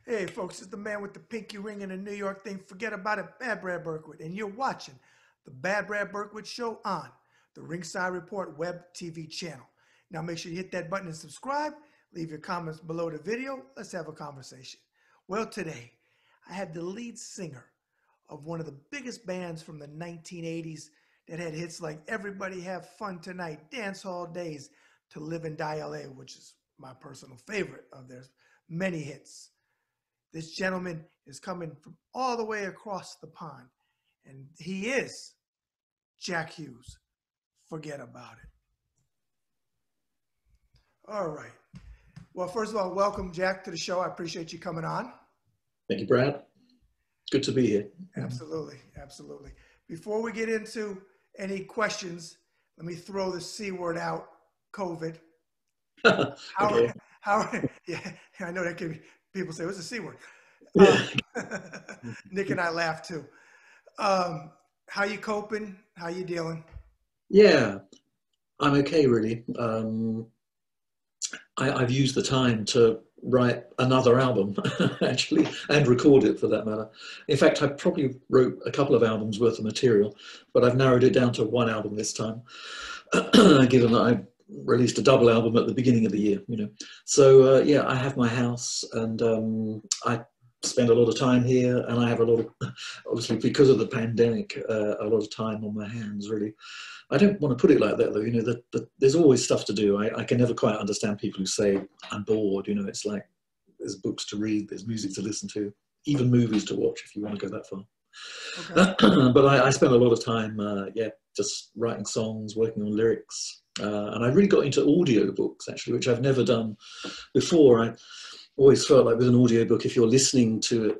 Hey, folks, it's the man with the pinky ring and the New York thing. Forget about it, Bad Brad Berkowitz. And you're watching the Bad Brad Berkowitz Show on the Ringside Report web TV channel. Now, make sure you hit that button and subscribe. Leave your comments below the video. Let's have a conversation. Well, today, I had the lead singer of one of the biggest bands from the 1980s that had hits like Everybody Have Fun Tonight, Dance Hall Days, To Live and Die LA, which is my personal favorite of theirs many hits. This gentleman is coming from all the way across the pond, and he is Jack Hues. Forget about it. All right. Well, first of all, welcome, Jack, to the show. I appreciate you coming on. Thank you, Brad. Good to be here. Absolutely, absolutely. Before we get into any questions, let me throw the C word out, COVID. Okay. Yeah, I know that can be, people say, what's the C word? Yeah. Nick and I laugh too. How you coping? How you dealing? Yeah, I'm okay, really. I've used the time to write another album, actually, and record it for that matter. In fact, I probably wrote a couple of albums worth of material, but I've narrowed it down to one album this time, given that I released a double album at the beginning of the year, you know. So, yeah, I have my house and I spend a lot of time here, and I have a lot of, obviously because of the pandemic, a lot of time on my hands, really. I don't want to put it like that, though. You know, there's always stuff to do. I can never quite understand people who say, I'm bored. You know, it's like there's books to read, there's music to listen to, even movies to watch if you want to go that far. Okay. But I spend a lot of time, yeah, just writing songs, working on lyrics. And I really got into audio books, actually, which I've never done before. I always felt like with an audiobook, if you're listening to it,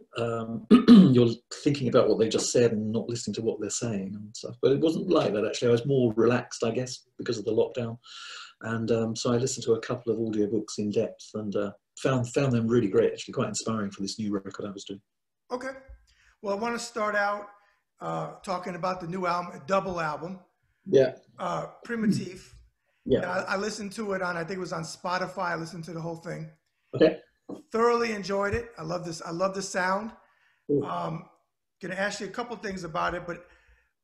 you're thinking about what they just said and not listening to what they're saying and stuff. But it wasn't like that, actually. I was more relaxed, I guess, because of the lockdown. And so I listened to a couple of audiobooks in depth and found them really great, actually, quite inspiring for this new record I was doing. Okay. Well, I want to start out talking about the new album, double album, Yeah. Primitive. Yeah. I listened to it on, I think it was on Spotify. I listened to the whole thing. Okay. Thoroughly enjoyed it. I love this. I love the sound. Cool. Gonna ask you a couple things about it, but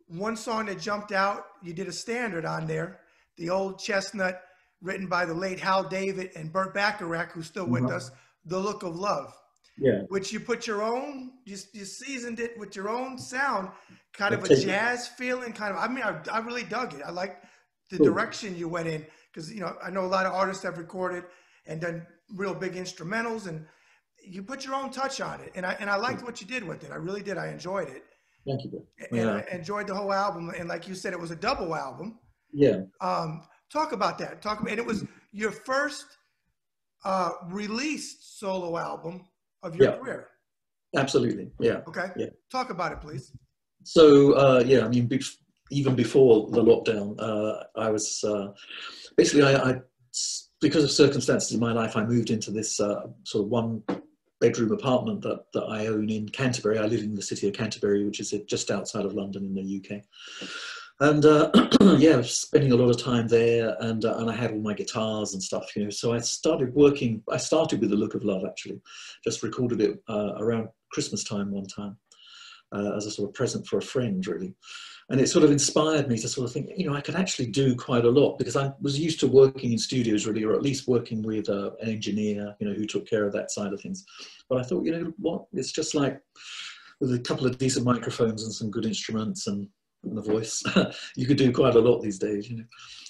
one song that jumped out, you did a standard on there, the Old Chestnut, written by the late Hal David and Burt Bacharach, who's still with us, The Look of Love. Yeah. Which you put your own, you seasoned it with your own sound, kind of a jazz feeling, kind of, I mean, I really dug it. I liked the direction you went in, because, you know, I know a lot of artists have recorded and done real big instrumentals, and you put your own touch on it. And I liked what you did with it. I really did. I enjoyed it. Thank you. And I enjoyed the whole album. And like you said, it was a double album. Yeah. Talk about that. And it was your first released solo album of your career. Absolutely. Yeah. Okay. Yeah. Talk about it, please. So, yeah, I mean, even before the lockdown, I was basically, I because of circumstances in my life, I moved into this sort of one-bedroom apartment that I own in Canterbury. I live in the city of Canterbury, which is just outside of London in the UK. And yeah, I was spending a lot of time there, and I had all my guitars and stuff, you know. So I started working. I started with The Look of Love, actually. Just recorded it around Christmas time one time as a sort of present for a friend, really. And it sort of inspired me to sort of think, you know, I could actually do quite a lot, because I was used to working in studios, really, or at least working with an engineer, you know, who took care of that side of things. But I thought, you know what, it's just like with a couple of decent microphones and some good instruments and the voice, you could do quite a lot these days, you know.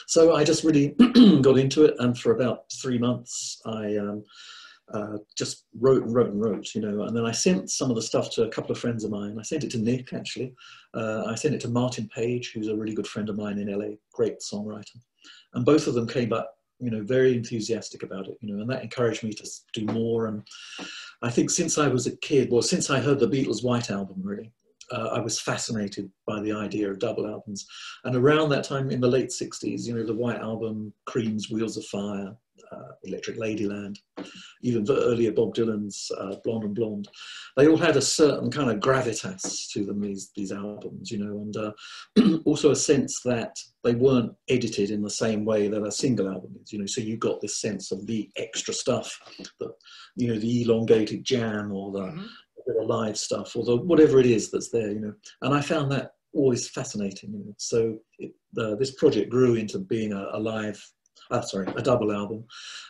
So I just really got into it, and for about 3 months, I just wrote and wrote and wrote, you know. And then I sent some of the stuff to a couple of friends of mine. I sent it to Nick, actually. I sent it to Martin Page, who's a really good friend of mine in LA, great songwriter. And both of them came back, you know, very enthusiastic about it, you know, and that encouraged me to do more. And I think since I was a kid, well, since I heard the Beatles' White Album, really, I was fascinated by the idea of double albums. And around that time in the late 60s, you know, the White Album, Cream's Wheels of Fire, Electric Ladyland, even the earlier Bob Dylan's Blonde and Blonde, they all had a certain kind of gravitas to them, these albums, you know, and also a sense that they weren't edited in the same way that a single album is, you know, so you got this sense of the extra stuff, that, you know, the elongated jam or the live stuff or the whatever it is that's there, you know, and I found that always fascinating, you know? So this project grew into being a double album,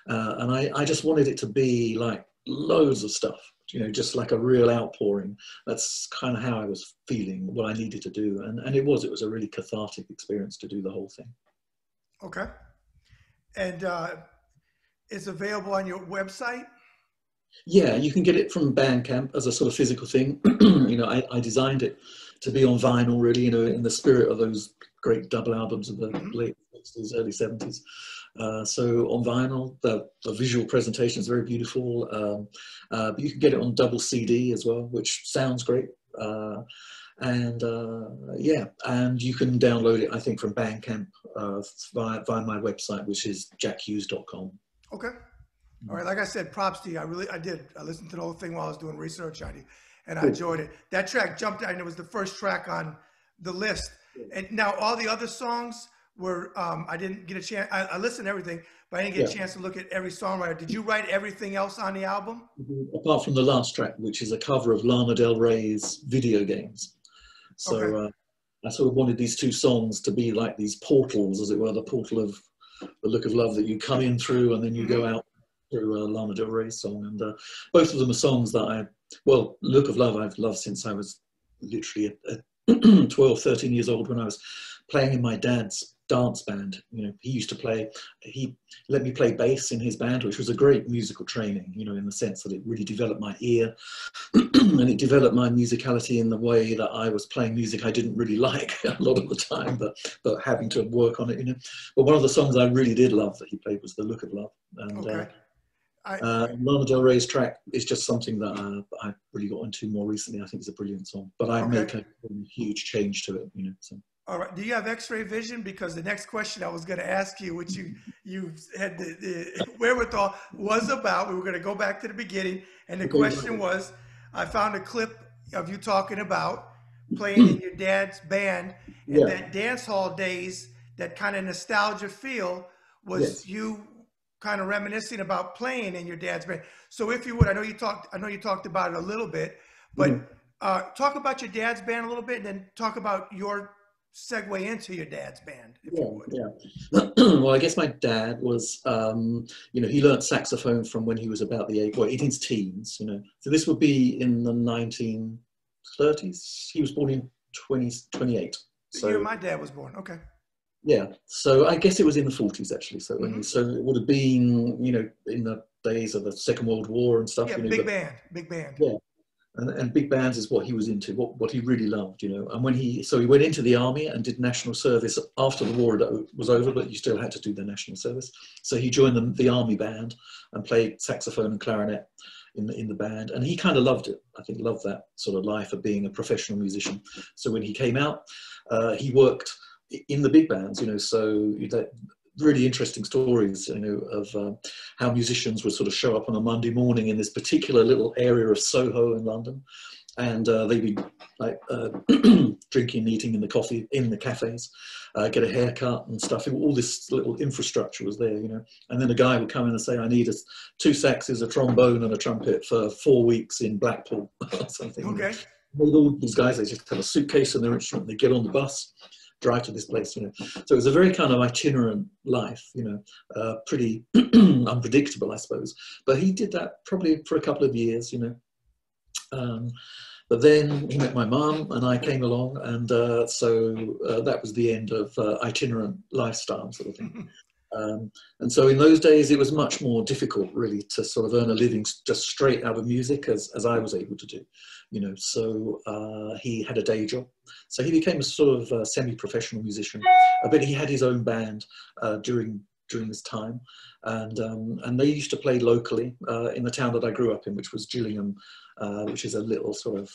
and I just wanted it to be like loads of stuff, you know, just like a real outpouring. That's kind of how I was feeling, what I needed to do, and it was a really cathartic experience to do the whole thing. Okay. And it's available on your website? Yeah, you can get it from Bandcamp as a sort of physical thing. You know, I designed it to be on vinyl, really, you know, in the spirit of those great double albums of the late 60s, early 70s. So on vinyl, the visual presentation is very beautiful, but you can get it on double CD as well, which sounds great. Yeah, and you can download it, I think, from Bandcamp via my website, which is jackhughes.com. Okay. All right. Like I said, props to you. I listened to the whole thing while I was doing research on you, and I enjoyed it. That track jumped out, and it was the first track on the list. And now all the other songs were, I didn't get a chance. I listened to everything, but I didn't get a chance to look at every songwriter. Did you write everything else on the album? Apart from the last track, which is a cover of Lana Del Rey's Video Games. So I sort of wanted these two songs to be like these portals, as it were, the portal of The Look of Love that you come in through and then you go out through a Lana Del Rey song. And both of them are songs that Look of Love I've loved since I was literally 12, 13 years old, when I was playing in my dad's dance band. You know, he let me play bass in his band, which was a great musical training, you know, in the sense that it really developed my ear and it developed my musicality in the way that I was playing music I didn't really like a lot of the time, but having to work on it, you know. But one of the songs I really did love that he played was The Look of Love. And Lana Del Rey's track is just something that I really got into more recently. I think it's a brilliant song, but I make a huge change to it, you know. So. All right. Do you have X-ray vision? Because the next question I was going to ask you, which you had the wherewithal, was about. We were going to go back to the beginning, and the question was, I found a clip of you talking about playing in your dad's band, and that dance hall days, that kind of nostalgia feel, was you kind of reminiscing about playing in your dad's band. So if you would, I know you talked about it a little bit, but talk about your dad's band a little bit, and then talk about your segue into your dad's band, if you would. Well, I guess my dad was, you know, he learned saxophone from when he was about in his teens, you know. So this would be in the 1930s. He was born in 28. So the year my dad was born. Okay. Yeah, so I guess it was in the 40s actually. So so it would have been, you know, in the days of the Second World War and stuff. Yeah, you know, big band. Yeah, and big bands is what he was into, what he really loved, you know. And when he went into the army and did national service after the war was over, but you still had to do the national service. So he joined the army band and played saxophone and clarinet in the band, and he kind of loved it. I think loved that sort of life of being a professional musician. So when he came out, he worked in the big bands, you know, so that really interesting stories, you know, of how musicians would sort of show up on a Monday morning in this particular little area of Soho in London, and they'd be like drinking, eating in the cafes, get a haircut and stuff. All this little infrastructure was there, you know. And then a guy would come in and say, "I need 2 saxes, a trombone, and a trumpet for 4 weeks in Blackpool," or something. Okay. All these guys, they just have a suitcase and their instrument. They get on the bus, drive to this place, you know. So it was a very kind of itinerant life, you know, pretty unpredictable, I suppose. But he did that probably for a couple of years, you know. But then he met my mum and I came along, and so that was the end of itinerant lifestyle sort of thing. And so in those days, it was much more difficult really to sort of earn a living just straight out of music as I was able to do, you know. So he had a day job. So he became a sort of semi-professional musician, but he had his own band during during this time, and they used to play locally in the town that I grew up in, which was Gillingham, which is a little sort of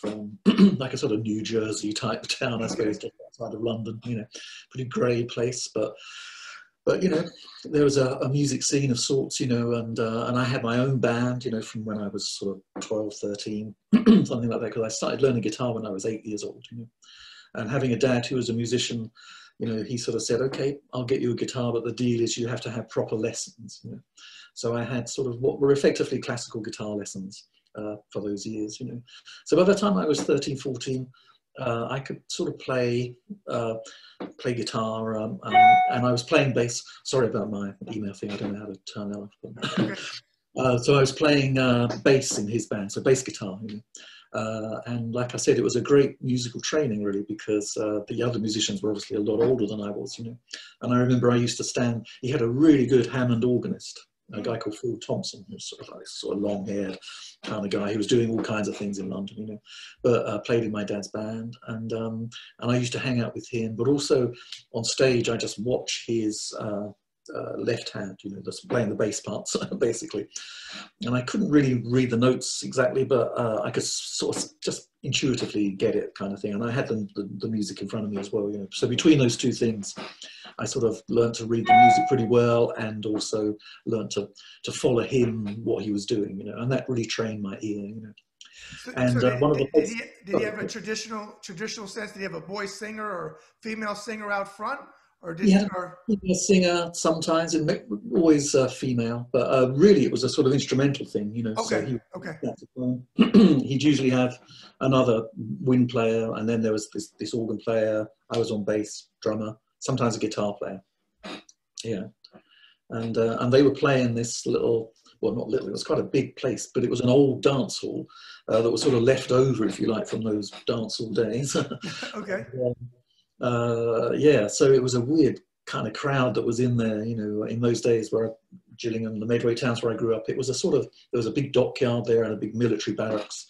like a sort of New Jersey type town, I suppose, just outside of London. You know, pretty grey place, but you know, there was a music scene of sorts, you know, and I had my own band, you know, from when I was sort of 12, 13, something like that, because I started learning guitar when I was 8 years old, you know, and having a dad who was a musician, you know, he sort of said, okay, I'll get you a guitar, but the deal is you have to have proper lessons, you know. So I had sort of what were effectively classical guitar lessons for those years, you know. So by the time I was 13, 14, I could sort of play guitar, and I was playing bass. Sorry about my email thing, I don't know how to turn that off. So I was playing bass in his band, so bass guitar, you know. And like I said, it was a great musical training, really, because the other musicians were obviously a lot older than I was, you know. And I remember I used to stand, he had a really good Hammond organist, a guy called Phil Thompson, who was sort of like this sort of long-haired kind of guy. He was doing all kinds of things in London, you know, but played in my dad's band, and I used to hang out with him. But also on stage, I just watch his left hand, you know, just playing the bass parts, basically. And I couldn't really read the notes exactly, but I could sort of just intuitively get it, kind of thing. And I had the music in front of me as well, you know. So between those two things, I sort of learned to read the music pretty well, and also learned to follow him, what he was doing, you know, and that really trained my ear, you know. And one of the did he have a traditional sense? Did he have a boy singer or female singer out front, or did he had a singer sometimes, and always female, but really it was a sort of instrumental thing, you know. Okay. So he'd usually have another wind player, and then there was this organ player. I was on bass, drummer, sometimes a guitar player. Yeah, and they were playing this little, well, not little, it was quite a big place, but it was an old dance hall that was sort of left over, if you like, from those dance hall days. Okay. Yeah, so it was a weird kind of crowd that was in there, you know, in those days where Gillingham, the Medway towns where I grew up, it was a sort of, there was a big dockyard there and a big military barracks.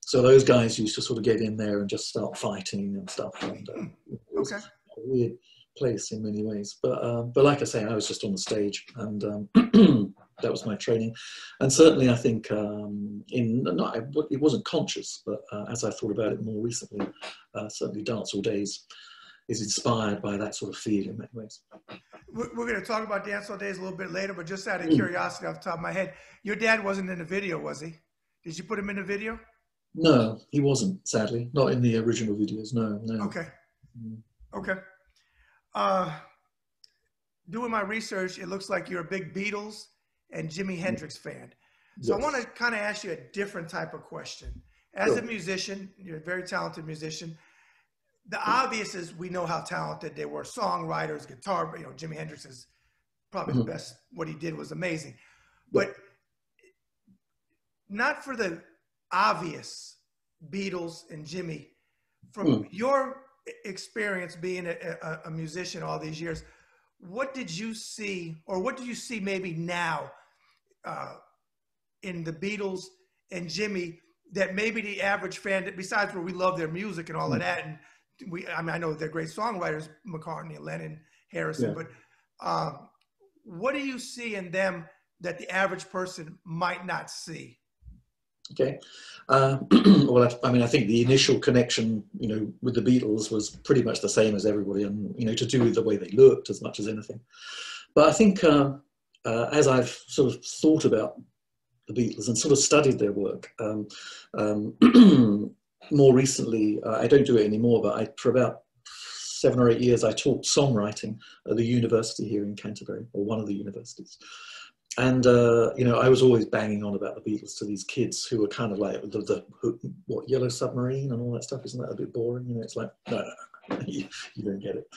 So those guys used to sort of get in there and just start fighting and stuff. And it was a weird place in many ways. But like I say, I was just on the stage, and that was my training. And certainly I think it wasn't conscious, but as I thought about it more recently, certainly Dance All Days is inspired by that sort of feel in many ways. We're going to talk about Dance All Days a little bit later, but just out of curiosity off the top of my head, your dad wasn't in the video, was he? Did you put him in the video? No, he wasn't, sadly. Not in the original videos, no. Okay. Okay. Doing my research, it looks like you're a big Beatles and Jimi Hendrix fan. So yes. I want to kind of ask you a different type of question. As a musician, you're a very talented musician. The obvious is we know how talented they were. Songwriters, guitar, you know, Jimi Hendrix is probably the best. What he did was amazing. But not for the obvious Beatles and Jimmy. From your experience being a musician all these years, what did you see, or what do you see maybe now in the Beatles and Jimmy that maybe the average fan, besides where we love their music and all of that, and I mean, I know they're great songwriters, McCartney, Lennon, Harrison, but what do you see in them that the average person might not see? Okay. Well, I mean, I think the initial connection, you know, with the Beatles was pretty much the same as everybody, and, you know, to do with the way they looked as much as anything. But I think as I've sort of thought about the Beatles and sort of studied their work, more recently, I don't do it anymore, but for about 7 or 8 years, I taught songwriting at the university here in Canterbury, or one of the universities. And, you know, I was always banging on about the Beatles to these kids who were kind of like, what, Yellow Submarine and all that stuff, isn't that a bit boring? You know, it's like, no, you don't get it.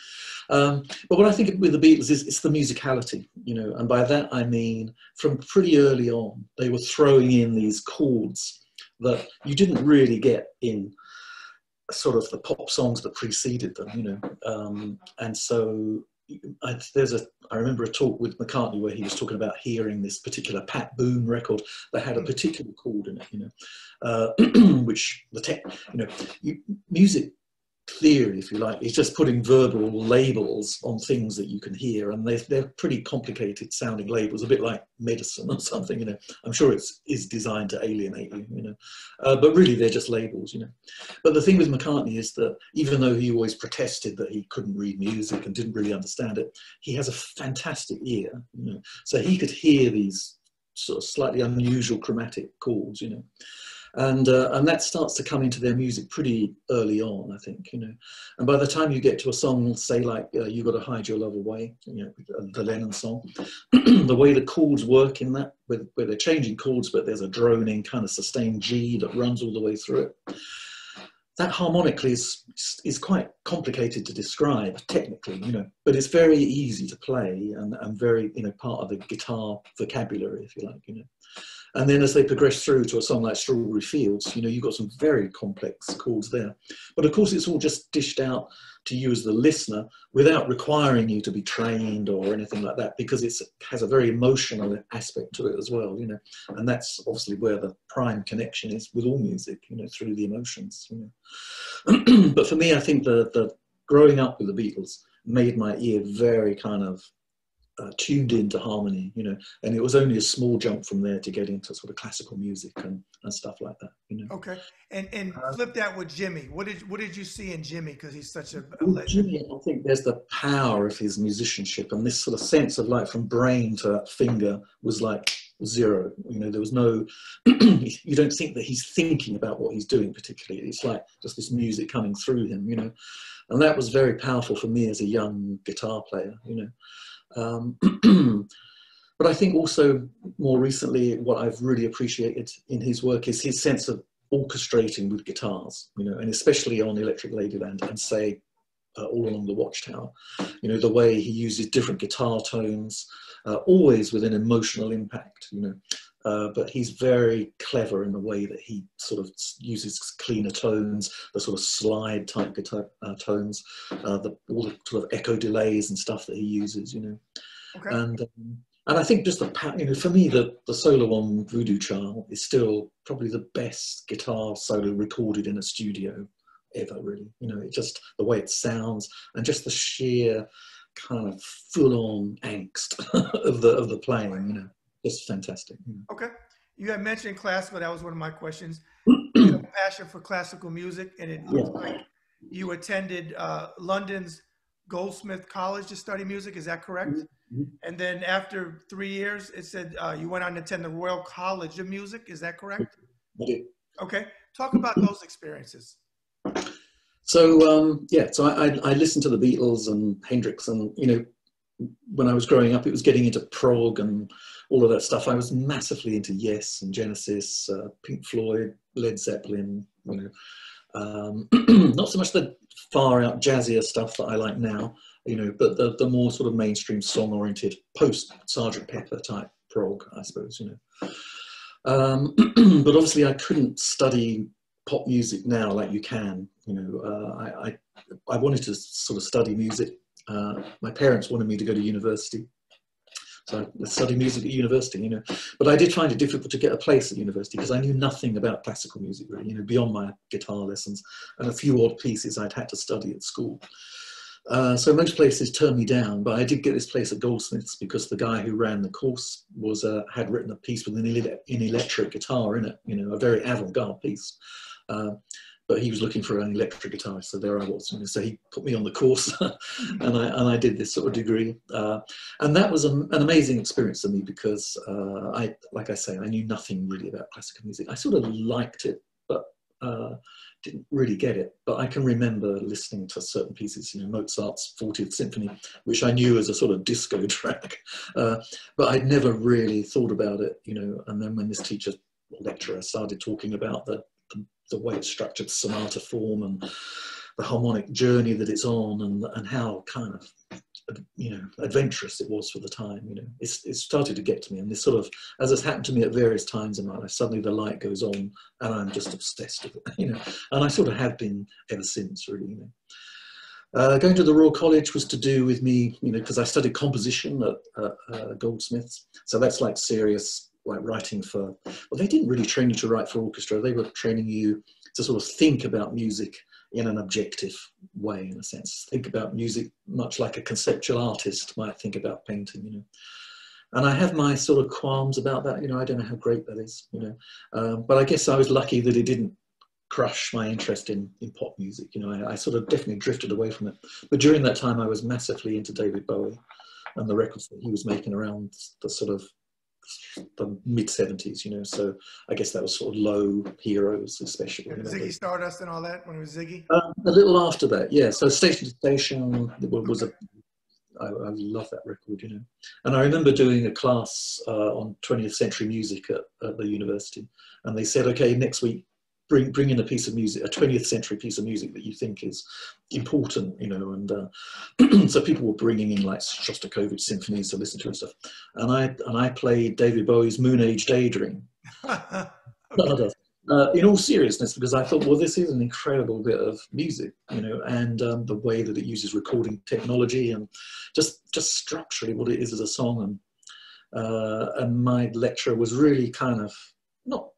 But what I think with the Beatles is it's the musicality, you know, and by that I mean from pretty early on, they were throwing in these chords that you didn't really get in sort of the pop songs that preceded them, you know. And so I remember a talk with McCartney where he was talking about hearing this particular Pat Boone record that had a particular chord in it, you know, which music theory, if you like. He's just putting verbal labels on things that you can hear, and they're pretty complicated sounding labels, a bit like medicine or something, you know. I'm sure it is designed to alienate you, you know, but really they're just labels, you know. But the thing with McCartney is that even though he always protested that he couldn't read music and didn't really understand it, he has a fantastic ear, you know, so he could hear these sort of slightly unusual chromatic chords, you know. And that starts to come into their music pretty early on, I think, you know. And by the time you get to a song, say like "You Got to Hide Your Love Away," you know, the Lennon song, the way the chords work in that, where they're changing chords, but there's a droning kind of sustained G that runs all the way through it. That harmonically is quite complicated to describe technically, you know, but it's very easy to play and very, you know, part of the guitar vocabulary, if you like, you know. And then as they progress through to a song like Strawberry Fields, you know, you've got some very complex chords there. But of course, it's all just dished out to you as the listener without requiring you to be trained or anything like that, because it has a very emotional aspect to it as well, you know. And that's obviously where the prime connection is with all music, you know, through the emotions, you know. But for me, I think the growing up with the Beatles made my ear very kind of tuned into harmony, you know, and it was only a small jump from there to get into sort of classical music and stuff like that, you know. Okay, and flip that with Jimmy. What did you see in Jimmy? Because he's such a With legend. Jimmy, I think there's the power of his musicianship, and this sort of sense of like from brain to finger was like zero. You know, there was no, you don't think that he's thinking about what he's doing particularly. It's like just this music coming through him, you know, and that was very powerful for me as a young guitar player, you know. But I think also more recently, what I've really appreciated in his work is his sense of orchestrating with guitars, you know, and especially on Electric Ladyland and say All Along the Watchtower, you know, the way he uses different guitar tones, always with an emotional impact, you know. But he's very clever in the way that he sort of uses cleaner tones, the sort of slide type guitar tones, all the sort of echo delays and stuff that he uses, you know. Okay. And I think just you know, for me, the solo on Voodoo Child is still probably the best guitar solo recorded in a studio ever, really. You know, it just, the way it sounds and just the sheer kind of full-on angst of the playing, you know. It's fantastic. Okay. You had mentioned classical. That was one of my questions. You have a passion for classical music, and it looks like you attended London's Goldsmith College to study music. Is that correct? Mm-hmm. And then after 3 years, it said you went on to attend the Royal College of Music. Is that correct? I did. Okay. Talk about those experiences. So so I listened to the Beatles and Hendrix, and you know, when I was growing up, it was getting into prog and all of that stuff. I was massively into Yes and Genesis, Pink Floyd, Led Zeppelin, you know. Not so much the far out jazzier stuff that I like now, you know, but the more sort of mainstream song oriented post Sgt. Pepper type prog, I suppose, you know. But obviously I couldn't study pop music now like you can, you know. I wanted to sort of study music. My parents wanted me to go to university, so I studied music at university, you know. But I did find it difficult to get a place at university because I knew nothing about classical music, really, you know, beyond my guitar lessons and a few odd pieces I'd had to study at school. So most places turned me down, but I did get this place at Goldsmiths because the guy who ran the course had written a piece with an electric guitar in it, you know, a very avant-garde piece. But he was looking for an electric guitar, so there I was. You know, so he put me on the course, and I did this sort of degree, and that was an amazing experience for me because like I say, I knew nothing really about classical music. I sort of liked it, but didn't really get it. But I can remember listening to certain pieces, you know, Mozart's 40th Symphony, which I knew as a sort of disco track, but I'd never really thought about it, you know. And then when this lecturer started talking about the way it's structured, sonata form, and the harmonic journey that it's on, and how kind of, you know, adventurous it was for the time, you know, it started to get to me. And this sort of, as has happened to me at various times in my life, suddenly the light goes on and I'm just obsessed with it, you know, and I sort of have been ever since, really, you know. Going to the Royal College was to do with me, you know, because I studied composition at Goldsmiths, so that's like serious, like writing for, well, they didn't really train you to write for orchestra. They were training you to sort of think about music in an objective way, in a sense. Think about music much like a conceptual artist might think about painting, you know. And I have my sort of qualms about that, you know. I don't know how great that is, you know. But I guess I was lucky that it didn't crush my interest in pop music, you know. I sort of definitely drifted away from it. But during that time, I was massively into David Bowie and the records that he was making around the sort of the mid-70s, you know. So I guess that was sort of low heroes, especially. You know, Ziggy Stardust and all that, when it was Ziggy? a little after that, yeah. So Station to Station was Okay. I love that record, you know. And I remember doing a class on 20th century music at the university, and they said, okay, next week, bring in a piece of music, a 20th century piece of music that you think is important, you know. And so people were bringing in like Shostakovich symphonies to listen to and stuff. And I played David Bowie's Moon Age Daydream. Okay. In all seriousness, because I thought, well, this is an incredible bit of music, you know, and the way that it uses recording technology and just structurally what it is as a song. And my lecturer was really kind of not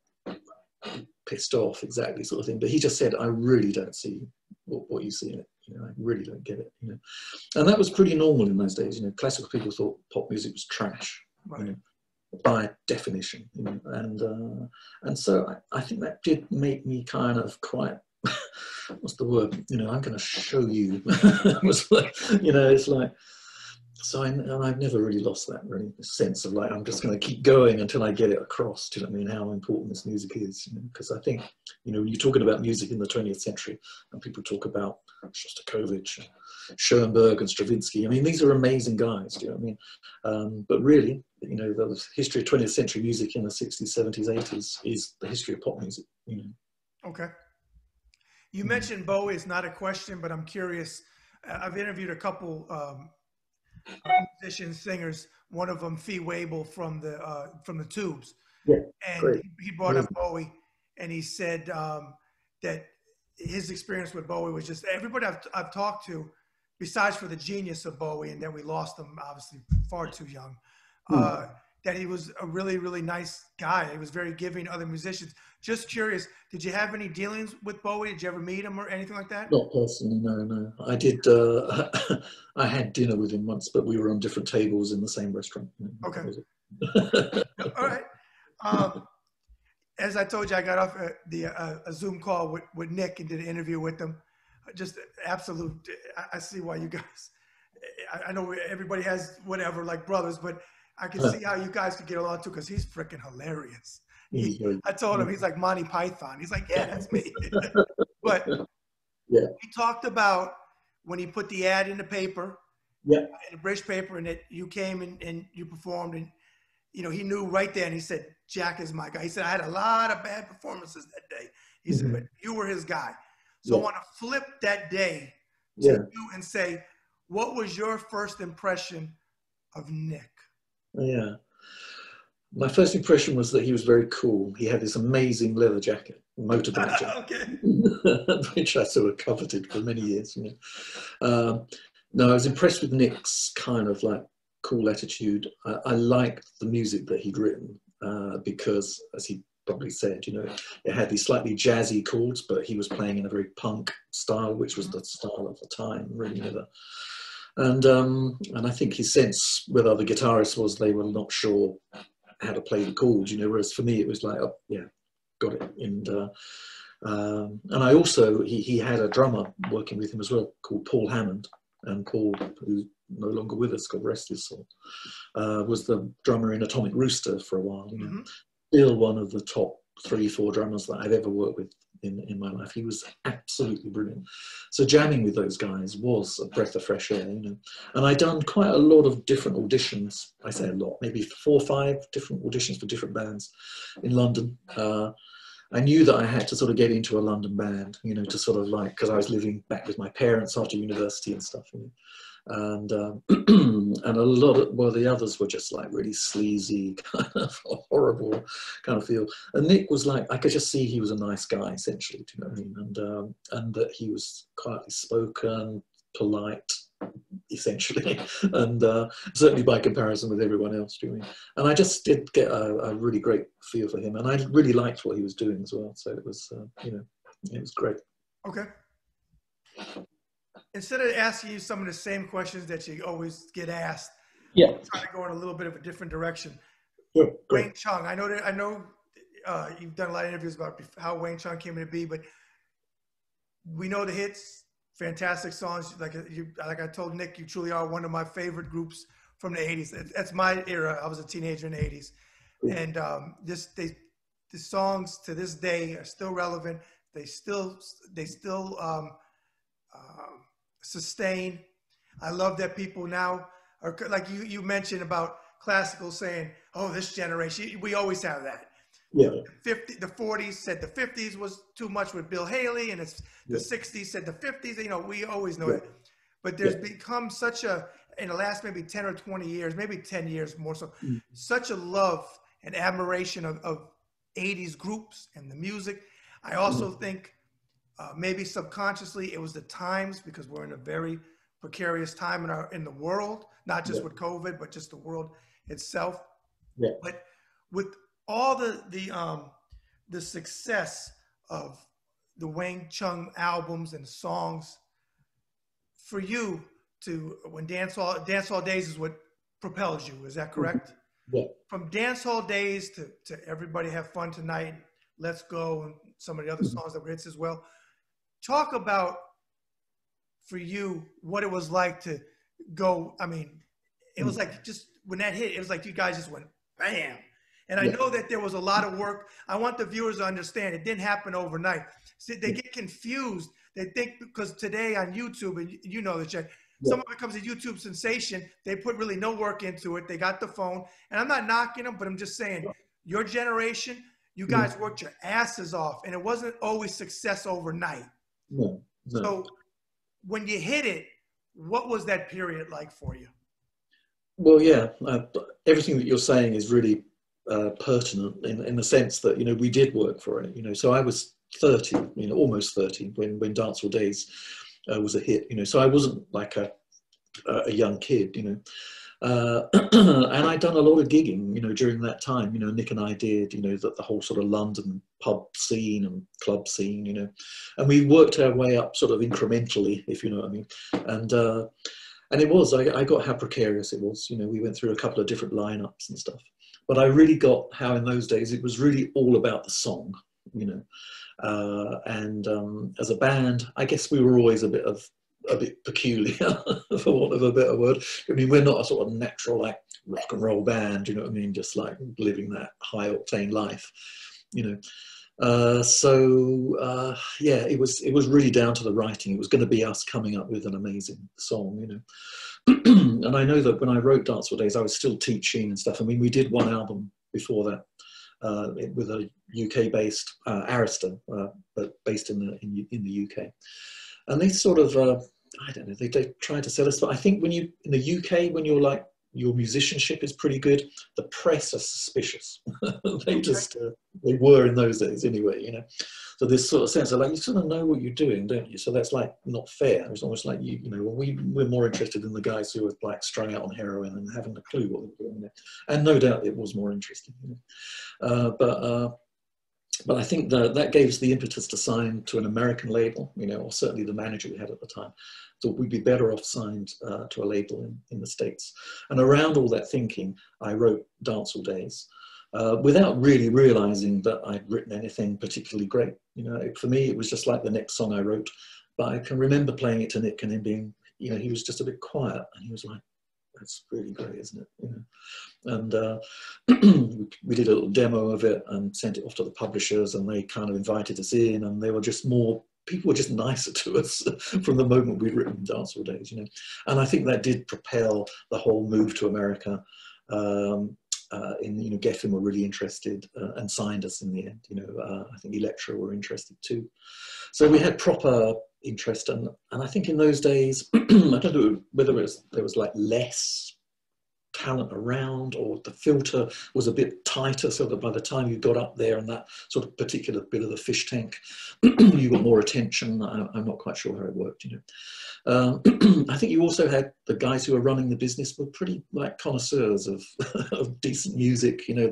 pissed off exactly, sort of thing, but he just said, I really don't see what you see in it. You know, I really don't get it. You know, and that was pretty normal in those days. You know, classical people thought pop music was trash. Right. You know, by definition, you know, and so I think that did make me kind of quite, what's the word? You know, I'm going to show you. It was like, you know, it's like, so I've never really lost that really sense of like, I'm just going to keep going until I get it across. Do you know what I mean? How important this music is, you know? Because I think, you know, when you're talking about music in the 20th century and people talk about Shostakovich, Schoenberg and Stravinsky, I mean, these are amazing guys, do you know what I mean? But really, you know, the history of 20th century music in the 60s, 70s, 80s is the history of pop music, you know. Okay. You mentioned Bowie. It's not a question, but I'm curious. I've interviewed a couple musicians, singers. One of them, Fee Waybill from the Tubes, Yeah, and great. he brought up Bowie, and he said that his experience with Bowie was just everybody I've talked to, besides for the genius of Bowie, and that we lost him obviously far too young. That he was a really, really nice guy. He was very giving to other musicians. Just curious, did you have any dealings with Bowie? Did you ever meet him or anything like that? Not personally, no. I did. I had dinner with him once, but we were on different tables in the same restaurant. You know, Okay. that was it. All right. As I told you, I got off a Zoom call with Nick and did an interview with him. Just absolute. I see why you guys. I know everybody has whatever like brothers, but I can see how you guys could get along too because he's freaking hilarious. I told him he's like Monty Python. He's like, yeah, that's me. But yeah, he talked about when he put the ad in the paper, yeah, in the British paper, and that you came and you performed, and you know he knew right there, and he said, Jack is my guy. He said, I had a lot of bad performances that day. He said, but you were his guy. So I want to flip that day to you and say, what was your first impression of Nick? Yeah. My first impression was that he was very cool. He had this amazing leather jacket, motorbike jacket, which I sort of coveted for many years. You know. No, I was impressed with Nick's kind of like cool attitude. I liked the music that he'd written because, as he probably said, you know, it had these slightly jazzy chords, but he was playing in a very punk style, which was the style of the time, really. And I think his sense with other guitarists was they were not sure how to play the chords, you know, whereas for me it was like, oh yeah, got it. And I also, he had a drummer working with him as well called Paul Hammond, and Paul, who's no longer with us, God rest his soul, was the drummer in Atomic Rooster for a while, you know. Still one of the top 3-4 drummers that I've ever worked with in my life. He was absolutely brilliant. So jamming with those guys was a breath of fresh air, you know. And I'd done quite a lot of different auditions. I say a lot, maybe 4 or 5 different auditions for different bands in London. I knew that I had to sort of get into a London band, you know, to sort of like, because I was living back with my parents after university and stuff, you know. And and a lot of, well, the others were just like really sleazy, kind of horrible kind of feel. And Nick was like, I could just see he was a nice guy, essentially, do you know what I mean? And that he was quietly spoken, polite, essentially, and certainly by comparison with everyone else, do you know what I mean? And I just did get a really great feel for him, and I really liked what he was doing as well. So it was, you know, it was great. Okay. Instead of asking you some of the same questions that you always get asked, Yeah, try to go in a little bit of a different direction. sure, Wang great. Chung, I know you've done a lot of interviews about how Wang Chung came into be, but we know the hits, fantastic songs. Like I told Nick, you truly are one of my favorite groups from the '80s. That's my era. I was a teenager in the '80s, and the songs to this day are still relevant. They still sustain. I love that people now are like you mentioned about classical saying, "Oh, this generation." We always have that. Yeah, The 40s said the 50s was too much with Bill Haley, and it's the yeah, 60s said the 50s. You know, we always know yeah, that. But yeah. there's become such a, in the last maybe 10 or 20 years, maybe 10 years more so, Mm. such a love and admiration of 80s groups and the music. I also think maybe subconsciously it was the times, because we're in a very precarious time in the world, not just Yeah, with COVID, but just the world itself. yeah. But with all the success of the Wang Chung albums and songs, for you to when dance hall days is what propels you, is that Mhm. correct? Yeah. From dance hall days to everybody have fun tonight, let's go, and some of the other Mhm. songs that were hits as well. Talk about for you what it was like to go. I mean, it was Mm. like just when that hit, it was like you guys just went bam. And I Yeah, know that there was a lot of work. I want the viewers to understand it didn't happen overnight. See, they yeah, get confused. They think because today on YouTube, and you know the check, yeah, someone becomes a YouTube sensation. They put really no work into it. They got the phone. And I'm not knocking them, but I'm just saying your generation, you mm. guys worked your asses off, and it wasn't always success overnight. No, no. So when you hit it, what was that period like for you? Well, yeah, everything that you're saying is really pertinent in the sense that, you know, we did work for it, you know. So I was 30, you know, almost 30 when Dancehall Days was a hit, you know. So I wasn't like a young kid, you know. And I'd done a lot of gigging, you know, during that time. You know, Nick and I did, you know, the whole sort of London pub scene and club scene, you know, and we worked our way up sort of incrementally, if you know what I mean. And it was, I got how precarious it was. You know, we went through a couple of different lineups and stuff, but I really got how in those days it was really all about the song, you know. And as a band, I guess we were always a bit peculiar, for want of a better word. I mean, we're not a sort of natural like rock and roll band, you know what I mean? Just like living that high octane life, you know. Yeah, it was really down to the writing. It was going to be us coming up with an amazing song, you know. And I know that when I wrote Dancehall Days, I was still teaching and stuff. I mean, we did one album before that with a UK-based Arista, but based in the UK. And they sort of, I don't know, they tried to sell us. But I think when you in the UK, when you're like your musicianship is pretty good, the press are suspicious. They Okay. just they were in those days anyway, you know. So this sort of sense of like you sort of know what you're doing, don't you? So that's like not fair. It's almost like you know, well, we're more interested in the guys who are like strung out on heroin and haven't a clue what they're doing. And no doubt it was more interesting, you know. But I think that gave us the impetus to sign to an American label, you know, or certainly the manager we had at the time thought we'd be better off signed to a label in the States. And around all that thinking, I wrote Dancehall Days without really realizing that I'd written anything particularly great. You know, for me, it was just like the next song I wrote. But I can remember playing it to Nick and him being, you know, he was just a bit quiet and he was like, that's really great, isn't it? You know? And we did a little demo of it and sent it off to the publishers, and they kind of invited us in, and they were just more, people were just nicer to us from the moment we'd written Dancehall Days, you know. And I think that did propel the whole move to America. You know, Geffen were really interested and signed us in the end. You know, I think Elektra were interested too. So we had proper interest, and I think in those days, I don't know whether there was like less talent around, or the filter was a bit tighter, so that by the time you got up there in that sort of particular bit of the fish tank, you got more attention. I'm not quite sure how it worked, you know. I think you also had the guys who were running the business were pretty like connoisseurs of, of decent music, you know.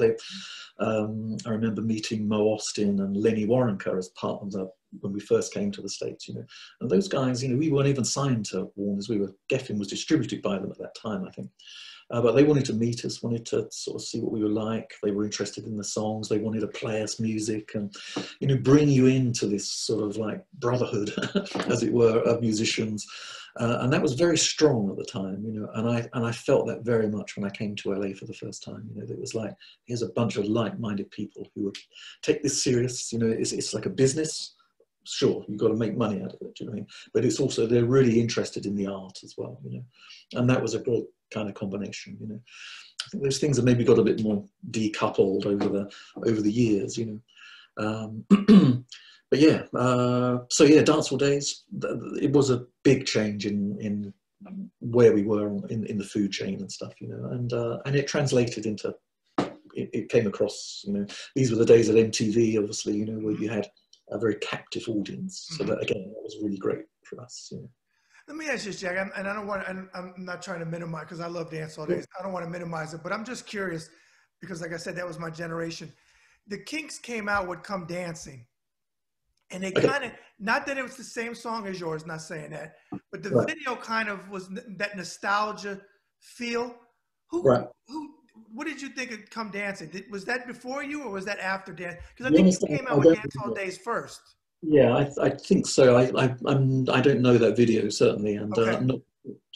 I remember meeting Mo Austin and Lenny Waronker as part of when we first came to the States, you know. And those guys, you know, we weren't even signed to Warner's. Geffen was distributed by them at that time, I think. But they wanted to meet us, wanted to sort of see what we were like. They were interested in the songs. They wanted to play us music and, you know, bring you into this sort of like brotherhood, as it were, of musicians. And that was very strong at the time, you know, and I felt that very much when I came to LA for the first time. You know, it was like, here's a bunch of like-minded people who would take this serious. You know, it's like a business. Sure, you've got to make money out of it, do you know what I mean? But it's also, they're really interested in the art as well, you know. And that was a great kind of combination, you know. I think those things have maybe got a bit more decoupled over the years, you know. But yeah, so yeah, Dancehall Days, it was a big change in where we were in the food chain and stuff, you know, and it translated into, it came across, you know, these were the days at MTV, obviously, you know, where you had a very captive audience. So that, again, that was really great for us, you know. Let me ask you this, Jack, and I don't want, and I'm not trying to minimize, because I love Dancehall Days. I don't want to minimize it, but I'm just curious, because like I said, that was my generation. The Kinks came out with Come Dancing. And they kind of, not that it was the same song as yours, not saying that, but the video kind of was that nostalgia feel. What did you think of Come Dancing? Was that before you or was that after Dance? Because I think you came out with Dancehall Days first. Yeah, I think so. I don't know that video, certainly, and I'm not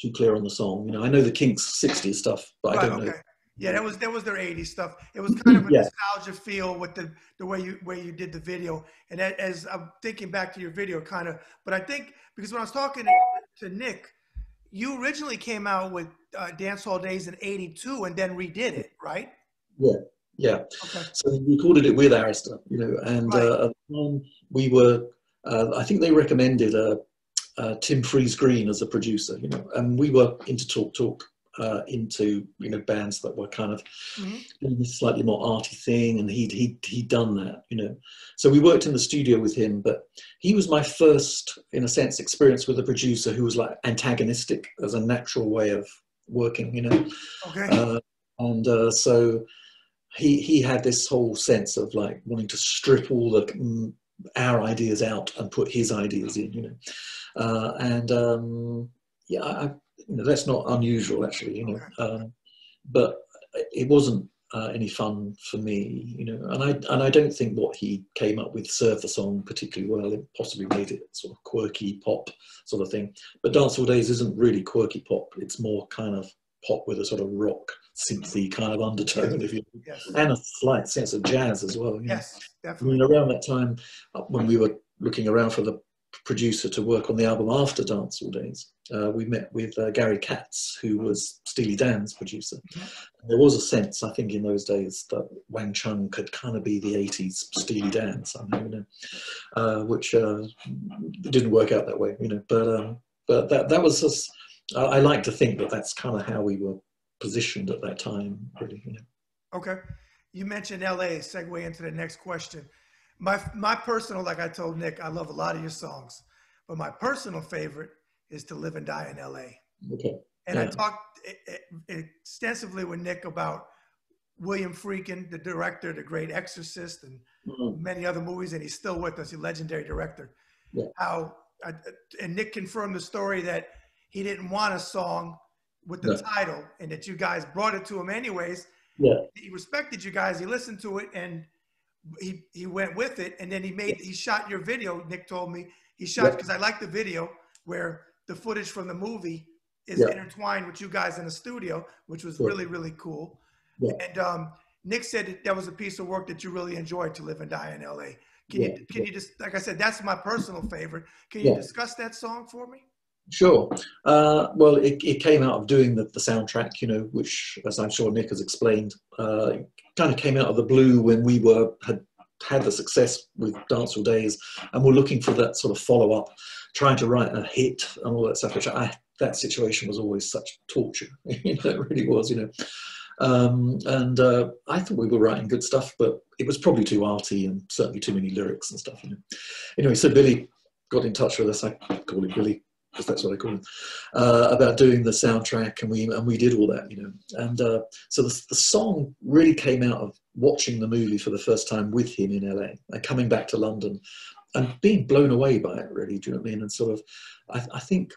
too clear on the song. You know, I know the Kinks' 60s stuff, but I don't know. Yeah, that was their 80s stuff. It was kind of a nostalgia feel with the way you did the video. And as I'm thinking back to your video, kind of, but I think because when I was talking to Nick, you originally came out with Dancehall Days in '82 and then redid it, right? Yeah. Okay. So we recorded it with Arista, you know, and at the time we were, I think they recommended Tim Freeze-Green as a producer, you know, and we were into talk. Into, you know, bands that were kind of doing this slightly more arty thing, and he'd done that, you know. So we worked in the studio with him, but he was my first, in a sense, experience with a producer who was like antagonistic as a natural way of working, you know. So he had this whole sense of like wanting to strip all our ideas out and put his ideas in, you know. You know, that's not unusual, actually, you know, but it wasn't any fun for me, you know, and I don't think what he came up with served the song particularly well. It possibly made it sort of quirky pop sort of thing, but Dancehall Days isn't really quirky pop. It's more kind of pop with a sort of rock synthy kind of undertone, if you and a slight sense of jazz as well. You know? Definitely. I mean, around that time, when we were looking around for the producer to work on the album after Dancehall Days, we met with Gary Katz, who was Steely Dan's producer. There was a sense, I think, in those days that Wang Chung could kind of be the 80s Steely Dan somehow, you know, which didn't work out that way, you know. But that was just, I like to think that that's kind of how we were positioned at that time, really, you know. Okay. You mentioned LA, segue into the next question. My personal, like I told Nick, I love a lot of your songs, but my personal favorite is To Live and Die in LA. Okay. And I talked extensively with Nick about William Friedkin, the director, the great Exorcist, and many other movies, and he's still with us, a legendary director. And Nick confirmed the story that he didn't want a song with the title, and that you guys brought it to him anyways. He respected you guys. He listened to it, and he went with it, and then he shot your video. Nick told me he shot, because I like the video where the footage from the movie is intertwined with you guys in the studio, which was really, really cool. And Nick said that was a piece of work that you really enjoyed, To Live and Die in LA. Can you just, like I said, that's my personal favorite. Can you discuss that song for me? Sure. Well, it came out of doing the soundtrack, you know, which, as I'm sure Nick has explained, kind of came out of the blue when we had the success with Dancehall Days, and we're looking for that sort of follow-up, trying to write a hit and all that stuff, which that situation was always such torture. You know, it really was, you know. I thought we were writing good stuff, but it was probably too arty and certainly too many lyrics and stuff, you know. Anyway, so Billy got in touch with us. I call him Billy, because that's what I call him, about doing the soundtrack, and we did all that, you know. And so the song really came out of watching the movie for the first time with him in LA and coming back to London and being blown away by it, really. Do you know what I mean? And sort of, I think,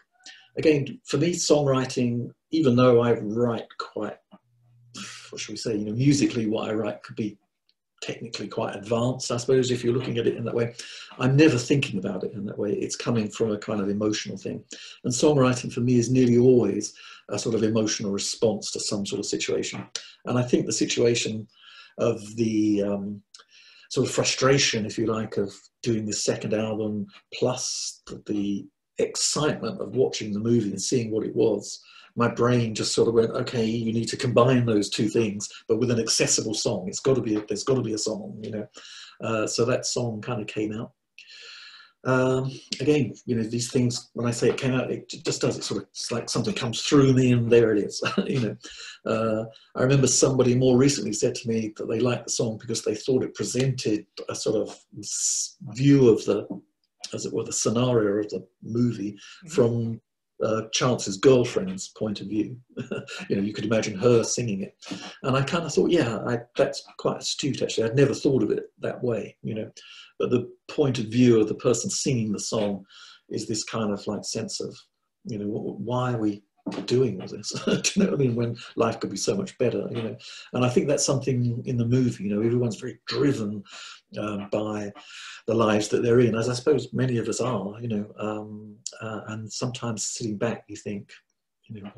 again, for me, songwriting, even though I write quite, what should we say, you know, musically, what I write could be technically quite advanced, I suppose, if you're looking at it in that way. I'm never thinking about it in that way. It's coming from a kind of emotional thing. And songwriting for me is nearly always a sort of emotional response to some sort of situation. And I think the situation of the sort of frustration, if you like, of doing this second album, plus the excitement of watching the movie and seeing what it was, my brain just sort of went, okay, you need to combine those two things, but with an accessible song. There's got to be a song, you know. So that song kind of came out. Again, you know, these things, when I say it came out, it just does. It's like something comes through me and there it is. You know, I remember somebody more recently said to me that they liked the song because they thought it presented a sort of view of the, as it were, the scenario of the movie from Chance's girlfriend's point of view. You know, you could imagine her singing it, and I kind of thought, yeah, that's quite astute actually. I'd never thought of it that way, you know. But the point of view of the person singing the song is this kind of like sense of, you know, why are we doing all this? Do you know what I mean? When life could be so much better, you know. And I think that's something in the movie. You know, everyone's very driven by the lives that they're in, as I suppose many of us are, you know, and sometimes sitting back you think, you know,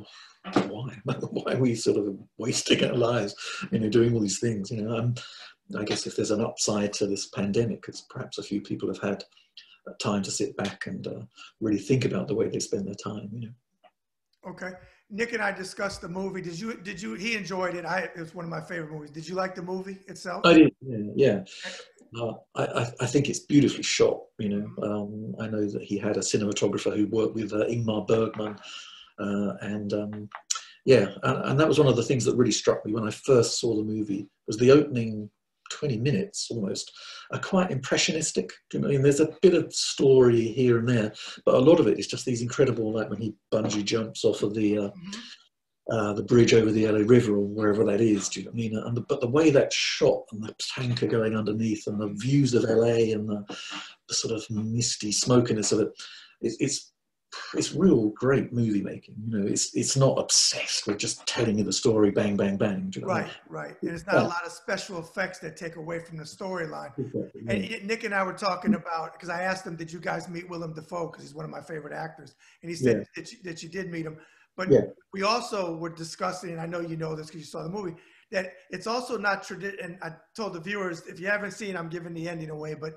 why are we sort of wasting our lives, you know, doing all these things, you know. I guess if there's an upside to this pandemic, it's perhaps a few people have had time to sit back and really think about the way they spend their time, you know. Okay. Nick and I discussed the movie. Did you, he enjoyed it. It was one of my favorite movies. Did you like the movie itself? I did, yeah. I think it's beautifully shot, you know. I know that he had a cinematographer who worked with Ingmar Bergman, yeah, and that was one of the things that really struck me when I first saw the movie, was the opening 20 minutes almost are quite impressionistic. Do you know what I mean? There's a bit of story here and there, but a lot of it is just these incredible, like when he bungee jumps off of the bridge over the LA River or wherever that is. Do you know what I mean? But the way that's shot and the tanker going underneath and the views of LA and the sort of misty smokiness of it, it's real great movie making. You know, it's not obsessed with just telling you the story, bang, bang, bang. Do you know what I mean? Right. And it's not a lot of special effects that take away from the storyline. Exactly, yeah. And Nick and I were talking about, because I asked him, did you guys meet Willem Dafoe? Because he's one of my favorite actors. And he said that you did meet him. But we also were discussing, and I know you know this because you saw the movie, that it's also not traditional. And I told the viewers, if you haven't seen, I'm giving the ending away, but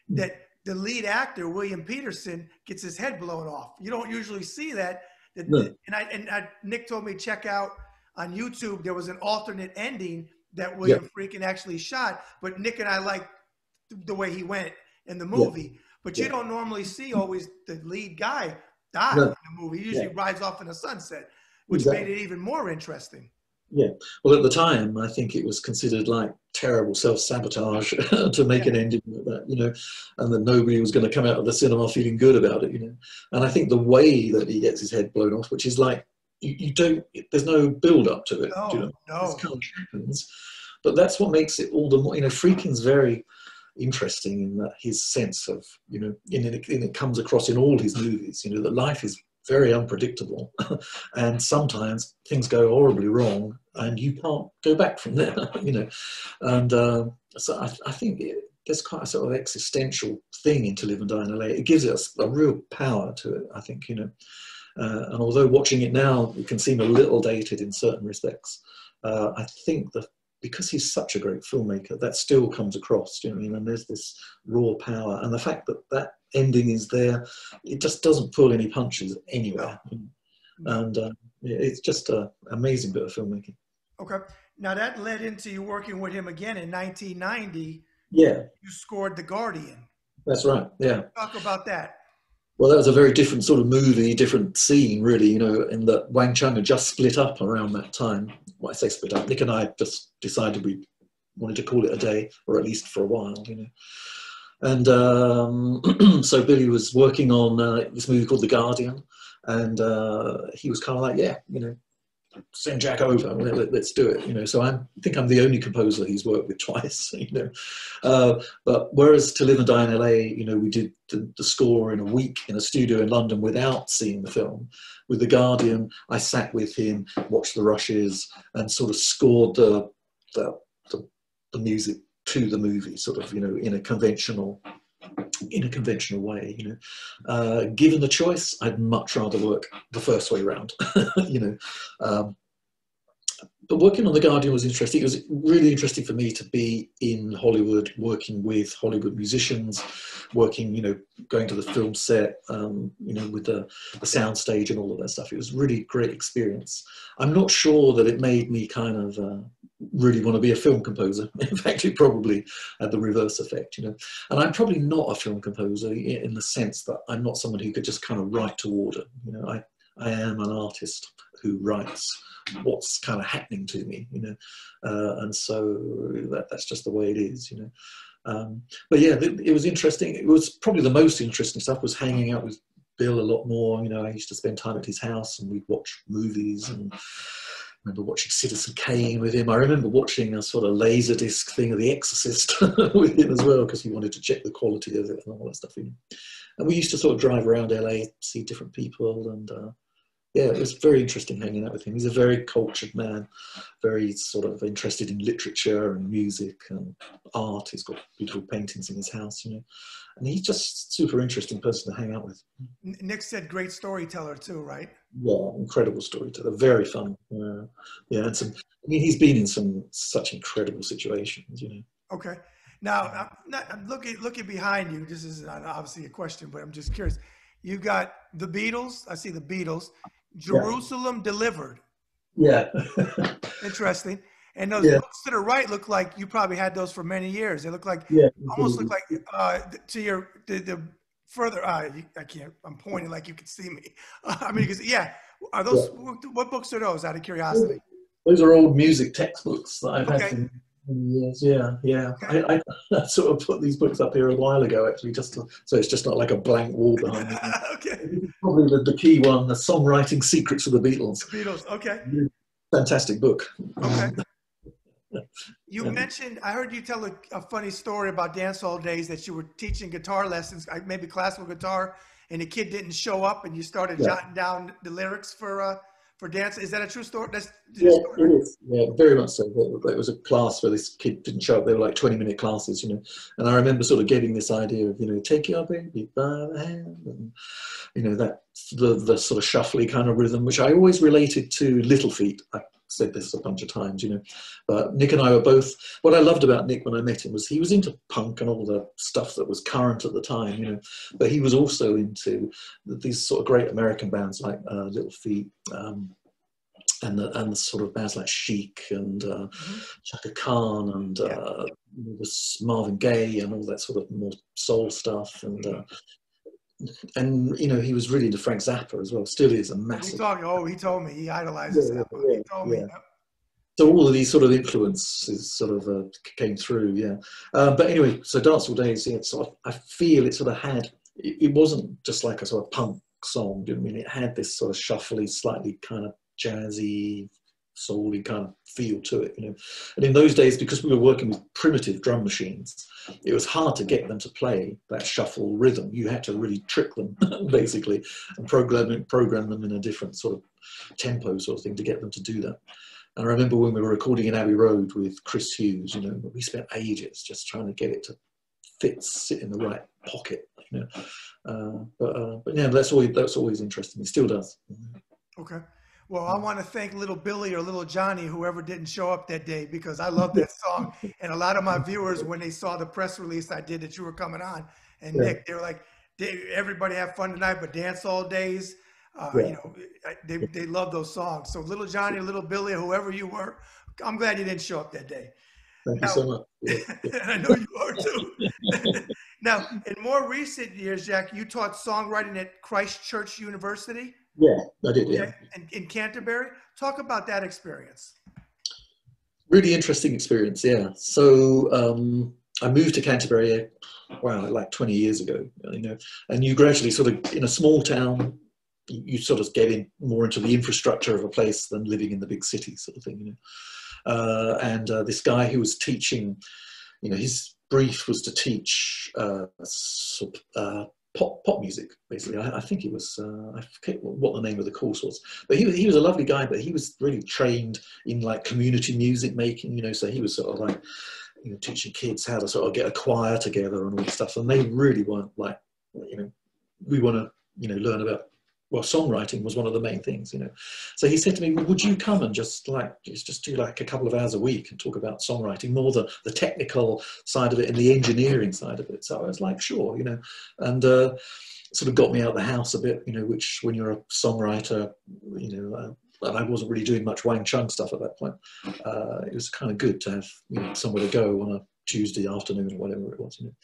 that the lead actor, William Peterson, gets his head blown off. You don't usually see that. No. And Nick told me check out on YouTube, there was an alternate ending that William Friedkin actually shot, but Nick and I liked the way he went in the movie. But you don't normally see always the lead guy die in the movie. He usually rides off in the sunset, which made it even more interesting. Yeah. Well, at the time, I think it was considered like terrible self-sabotage to make an ending like that, you know, and that nobody was going to come out of the cinema feeling good about it, you know. And I think the way that he gets his head blown off, which is like, you don't, there's no build up to it. No, you know? no. This kind of happens. But that's what makes it all the more, you know, Friedkin's very interesting in that his sense of, you know, and it comes across in all his movies, you know, that life is very unpredictable and sometimes things go horribly wrong and you can't go back from there, you know. And so I think there's quite a sort of existential thing in To Live and Die in LA. It gives us a real power to it, I think, you know. And although watching it now, it can seem a little dated in certain respects, I think that because he's such a great filmmaker, that still comes across, do you know what I mean? And there's this raw power. And the fact that that ending is there, it just doesn't pull any punches anywhere. And it's just an amazing bit of filmmaking. Okay. Now that led into you working with him again in 1990. Yeah. You scored The Guardian. That's right, yeah. Talk about that. Well, that was a very different sort of movie, different scene, really, you know, in that Wang Chung had just split up around that time. Well, I say split up. Nick and I just decided we wanted to call it a day, or at least for a while, you know. And so Billy was working on this movie called The Guardian, and he was kind of like, yeah, you know, send Jack over, let's do it, you know. So I think I'm the only composer he's worked with twice, you know. But whereas To Live and Die in LA, you know, we did the score in a week in a studio in London without seeing the film. With The Guardian, I sat with him, watched the rushes, and sort of scored the music to the movie, sort of, you know, in a conventional way, you know. Given the choice, I'd much rather work the first way round, you know. But working on The Guardian was interesting. It was really interesting for me to be in Hollywood, working with Hollywood musicians, working, you know, going to the film set, you know, with the sound stage and all of that stuff. It was really great experience. I'm not sure that it made me kind of really want to be a film composer. In fact, it probably had the reverse effect, you know. And I'm probably not a film composer in the sense that I'm not someone who could just kind of write to order. You know, I am an artist who writes what's kind of happening to me, you know, and so that's just the way it is, you know. But yeah, it was interesting. It was probably the most interesting stuff was hanging out with Bill a lot more. You know, I used to spend time at his house and we'd watch movies, and I remember watching Citizen Kane with him. I remember watching a sort of Laserdisc thing of The Exorcist with him as well, because he wanted to check the quality of it and all that stuff. You know. And we used to sort of drive around LA, see different people, and yeah, it was very interesting hanging out with him. He's a very cultured man, very sort of interested in literature and music and art. He's got beautiful paintings in his house, you know. And he's just super interesting person to hang out with. Nick said great storyteller too, right? Yeah, incredible storyteller, very fun. Yeah, and some, I mean, he's been in some such incredible situations, you know. Okay. Now, I'm looking behind you. This is not obviously a question, but I'm just curious. You got the Beatles. I see the Beatles. Jerusalem Delivered. Yeah. Interesting. And those Yeah. books to the right look like you probably had those for many years. They look like almost look like to your the further. I can't. I'm pointing like you can see me. I mean, because are those what books are those? Out of curiosity. Those are old music textbooks that I've had Okay. for years. Yeah. Okay. I sort of put these books up here a while ago, actually, just to, so it's just not like a blank wall behind me. Okay. Probably the key one, The Songwriting Secrets of the Beatles. The Beatles. Okay. Fantastic book. Okay. You mentioned, I heard you tell a funny story about dance hall days that you were teaching guitar lessons, maybe classical guitar, and the kid didn't show up, and you started jotting down the lyrics for dance. Is that a true story? It is. Yeah, very much so. It was a class where this kid didn't show up. They were like 20-minute classes, you know. And I remember sort of getting this idea of, you know, take your baby by the hand, and you know, that the sort of shuffly kind of rhythm, which I always related to Little Feat. I said this a bunch of times, you know. But Nick and I were both. What I loved about Nick when I met him was he was into punk and all the stuff that was current at the time, you know. But he was also into these sort of great American bands like Little Feat. And the sort of bands like Chic and Chaka Khan and Marvin Gaye and all that sort of more soul stuff, and you know, he was really into Frank Zappa as well. Still is a massive. He told me he idolizes Zappa. He told me. So all of these sort of influences sort of came through, yeah. But anyway, so Dance All Days, yeah, sort of, I feel it sort of had. It wasn't just like a sort of punk song. Do you know what I mean? It had this sort of shuffly, slightly kind of jazzy, soul-y kind of feel to it, you know. And in those days, because we were working with primitive drum machines, it was hard to get them to play that shuffle rhythm. You had to really trick them, basically, and program them in a different sort of tempo sort of thing to get them to do that. And I remember when we were recording in Abbey Road with Chris Hues, you know, we spent ages just trying to get it to sit in the right pocket, you know. But yeah, that's always interesting. It still does. Okay. Well, I want to thank Little Billy or Little Johnny, whoever didn't show up that day, because I love that song. And a lot of my viewers, when they saw the press release I did that you were coming on, and Nick, they were like, everybody have fun tonight, but dance all days. You know, they love those songs. So Little Johnny, Little Billy, or whoever you were, I'm glad you didn't show up that day. Thank you so much. And I know you are too. Now, in more recent years, Jack, you taught songwriting at Christ Church University. Yeah, I did, yeah. And in Canterbury. Talk about that experience. Really interesting experience, yeah. So I moved to Canterbury, wow, like 20 years ago, you know, and you gradually sort of, in a small town, you sort of get in more into the infrastructure of a place than living in the big city sort of thing, you know. And this guy who was teaching, you know, his brief was to teach pop music, basically. I think it was, I forget what the name of the course was, but he was a lovely guy, but he was really trained in like community music making, you know, so he was sort of like, you know, teaching kids how to sort of get a choir together and all this stuff. And they really weren't like, you know, we want to, you know, learn about, well, songwriting was one of the main things, you know. So he said to me, well, would you come and just do like a couple of hours a week and talk about songwriting, more the technical side of it and the engineering side of it. So I was like, sure, you know, and sort of got me out of the house a bit, you know, which when you're a songwriter, you know, and I wasn't really doing much Wang Chung stuff at that point. It was kind of good to have, you know, somewhere to go on a Tuesday afternoon or whatever it was, you know.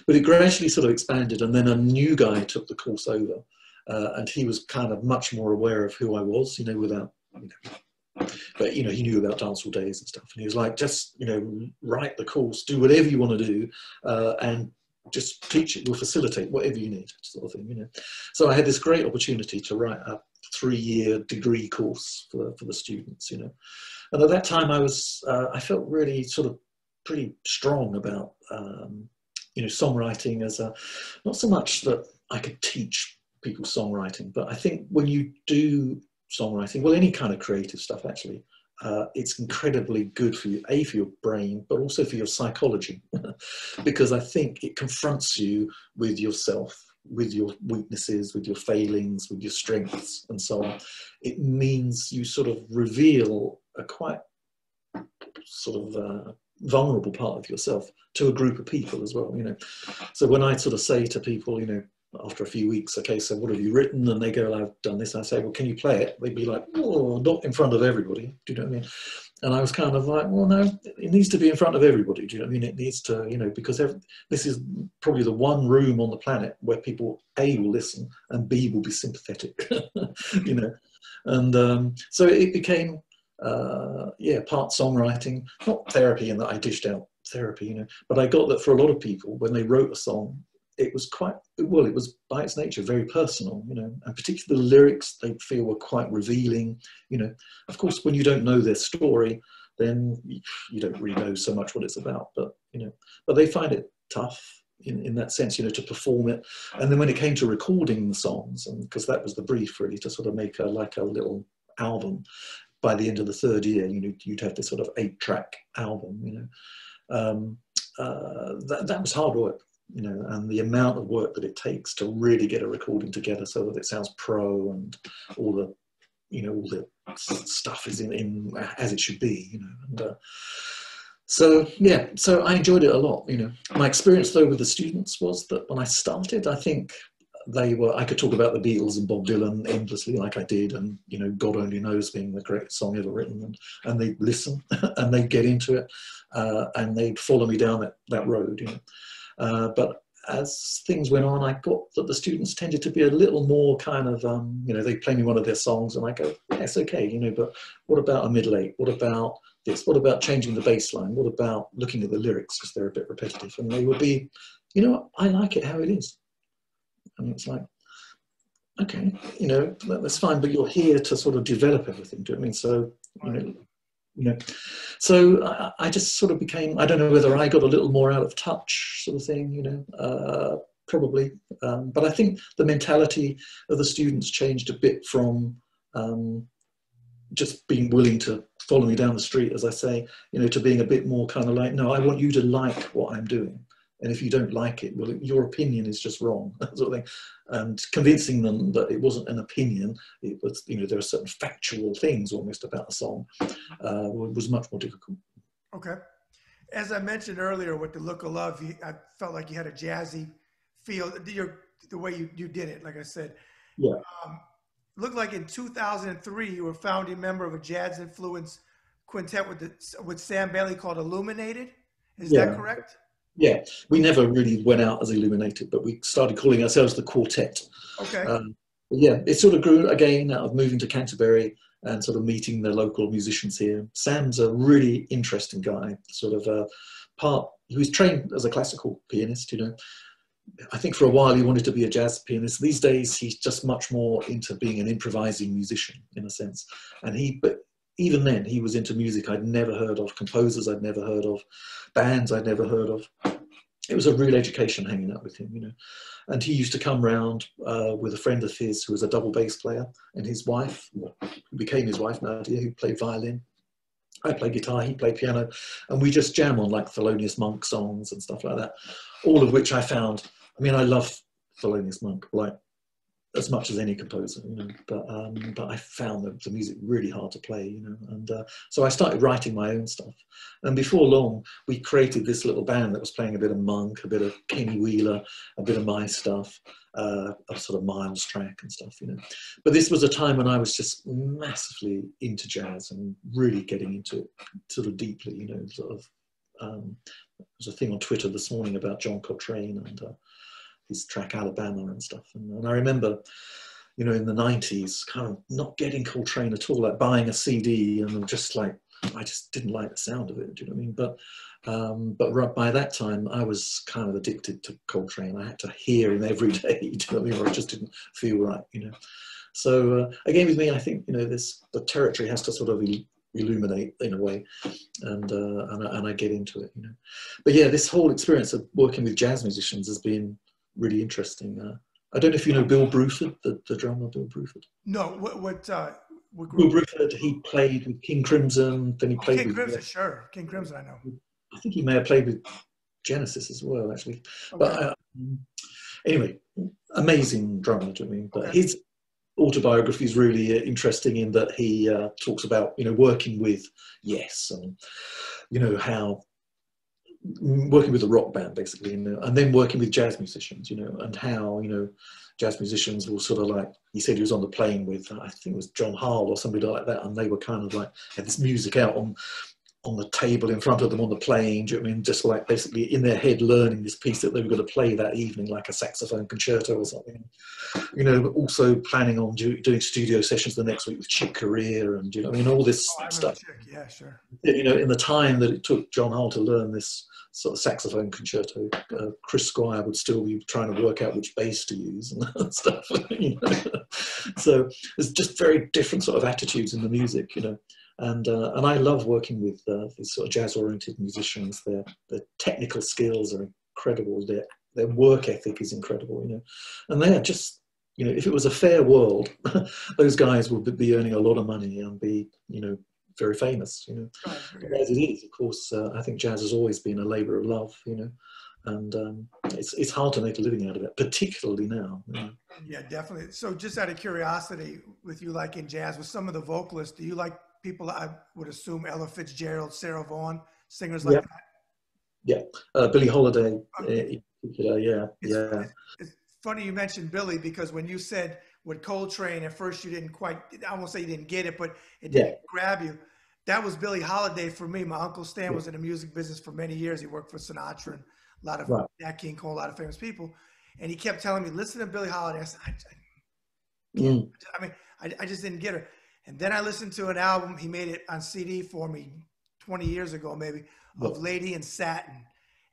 But it gradually sort of expanded, and then a new guy took the course over, and he was kind of much more aware of who I was, you know, without, you know, but, you know, he knew about dancehall days and stuff, and he was like, just, you know, write the course, do whatever you want to do, and just teach it, we'll facilitate whatever you need, sort of thing, you know. So I had this great opportunity to write a 3-year degree course for the students, you know. And at that time I felt really sort of pretty strong about, you know, songwriting as a, not so much that I could teach people songwriting, but I think when you do songwriting, well, any kind of creative stuff actually, it's incredibly good for you, for your brain, but also for your psychology, because I think it confronts you with yourself, with your weaknesses, with your failings, with your strengths, and so on. It means you sort of reveal a quite sort of vulnerable part of yourself to a group of people as well, you know. So when I sort of say to people, you know, after a few weeks, okay, so what have you written? And they go, I've done this. And I say, well, can you play it? They'd be like, oh, not in front of everybody. Do you know what I mean? And I was kind of like, well, no, it needs to be in front of everybody. Do you know what I mean? It needs to, you know, because this is probably the one room on the planet where people, A, will listen, and B, will be sympathetic, you know. And so it became, yeah, part songwriting, not therapy in that I dished out therapy, you know, but I got that for a lot of people, when they wrote a song, it was quite, well, it was by its nature very personal, you know, and particularly the lyrics they feel were quite revealing, you know. Of course, when you don't know their story, then you don't really know so much what it's about, but, you know, but they find it tough in that sense, you know, to perform it. And then when it came to recording the songs, and because that was the brief really, to sort of make like a little album, by the end of the 3rd year, you know, you'd have this sort of 8-track album, you know. That was hard work, you know, and the amount of work that it takes to really get a recording together so that it sounds pro and all the, you know, all the stuff is in as it should be, you know. And so, yeah, so I enjoyed it a lot, you know. My experience though with the students was that when I started, I think I could talk about the Beatles and Bob Dylan endlessly like I did, and, you know, God Only Knows being the greatest song ever written, and they'd listen and they'd get into it, and they'd follow me down that road, you know. But as things went on, I got that the students tended to be a little more kind of, you know, they'd play me one of their songs and I go, yeah, it's okay, you know, but what about a middle 8? What about this? What about changing the bass line? What about looking at the lyrics because they're a bit repetitive? And they would be, you know, I like it how it is. And it's like, okay, you know, that's fine, but you're here to sort of develop everything. Do you know what I mean? So, you know, so I just sort of became, I don't know whether I got a little more out of touch sort of thing, you know, probably. But I think the mentality of the students changed a bit from just being willing to follow me down the street, as I say, you know, to being a bit more kind of like, no, I want you to like what I'm doing. And if you don't like it, well, your opinion is just wrong, that sort of thing. And convincing them that it wasn't an opinion, it was, you know, there are certain factual things almost about the song, was much more difficult. Okay. As I mentioned earlier, with The Look of Love, I felt like you had a jazzy feel, the way you did it, like I said. Yeah. Looked like in 2003, you were a founding member of a jazz-influenced quintet with Sam Bailey called Illuminated. Is that correct? Yeah, we never really went out as Illuminated, but we started calling ourselves the Quartet. Okay. Yeah, it sort of grew again out of moving to Canterbury and sort of meeting the local musicians here. Sam's a really interesting guy, sort of he was trained as a classical pianist, you know, I think for a while he wanted to be a jazz pianist. These days he's just much more into being an improvising musician in a sense. But even then he was into music I'd never heard of, composers I'd never heard of, bands I'd never heard of. It was a real education hanging out with him, you know. And he used to come round with a friend of his who was a double bass player, and his wife, who became his wife, Nadia, who played violin. I play guitar, he played piano, and we just jam on like Thelonious Monk songs and stuff like that, all of which I found, I mean, I love Thelonious Monk, like as much as any composer, you know, but I found the music really hard to play, you know, and so I started writing my own stuff. And before long, we created this little band that was playing a bit of Monk, a bit of Kenny Wheeler, a bit of my stuff, a sort of Miles track and stuff, you know. But this was a time when I was just massively into jazz and really getting into it sort of deeply, you know, sort of, there's a thing on Twitter this morning about John Coltrane and his track Alabama and stuff. And I remember, you know, in the 90s, kind of not getting Coltrane at all, like buying a CD and I'm just like, I just didn't like the sound of it, do you know what I mean? But right by that time, I was kind of addicted to Coltrane. I had to hear him every day, do you know what I mean? Or it just didn't feel right, you know? So again, with me, I think, you know, the territory has to sort of illuminate in a way, and I get into it, you know. But yeah, this whole experience of working with jazz musicians has been really interesting. I don't know if you know Bill Bruford, the drummer, Bill Bruford. No, what Bill group? Bruford, he played with King Crimson, then he Oh, played King with, Crimson, sure. King Crimson, I know. I think he may have played with Genesis as well, actually. Okay. But anyway, amazing drummer, do you know what I mean? But Okay. his autobiography is really interesting in that he talks about, you know, working with Yes, and, you know, how working with a rock band basically, you know, and then working with jazz musicians, you know, and how, you know, jazz musicians will sort of like, he said he was on the plane with, I think it was John Harl or somebody like that, and they were kind of like, had this music out on the table in front of them on the plane, do you know what I mean? Just like basically in their head learning this piece that they were going to play that evening, like a saxophone concerto or something. You know, also planning on doing studio sessions the next week with Chick Corea and, you know, I mean, all this Oh, I remember stuff. Chick. Yeah, sure. You know, in the time that it took John Hull to learn this sort of saxophone concerto, Chris Squire would still be trying to work out which bass to use and stuff. You know? So there's just very different sort of attitudes in the music, you know. And I love working with these sort of jazz-oriented musicians. Their technical skills are incredible. Their work ethic is incredible, you know. And they are just, you know, if it was a fair world, those guys would be earning a lot of money and be, you know, very famous, you know. But as it is, of course, I think jazz has always been a labour of love, you know, and it's hard to make a living out of it, particularly now. You know. Yeah, definitely. So just out of curiosity, with you like in jazz, with some of the vocalists, do you like people, I would assume Ella Fitzgerald, Sarah Vaughan, singers like Yeah, that? yeah. Billie Holiday, Okay. in particular, yeah, It's, yeah, it's funny you mentioned Billy, because when you said with Coltrane, at first you didn't quite, I won't say you didn't get it, but it yeah, didn't grab you. That was Billie Holiday for me. My Uncle Stan yeah, was in the music business for many years. He worked for Sinatra and a lot of right, Nat King Cole, a lot of famous people. And he kept telling me, listen to Billie Holiday. I said, can't, mm, I mean, I just didn't get her. And then I listened to an album. He made it on CD for me 20 years ago, maybe, yeah, of Lady in Satin.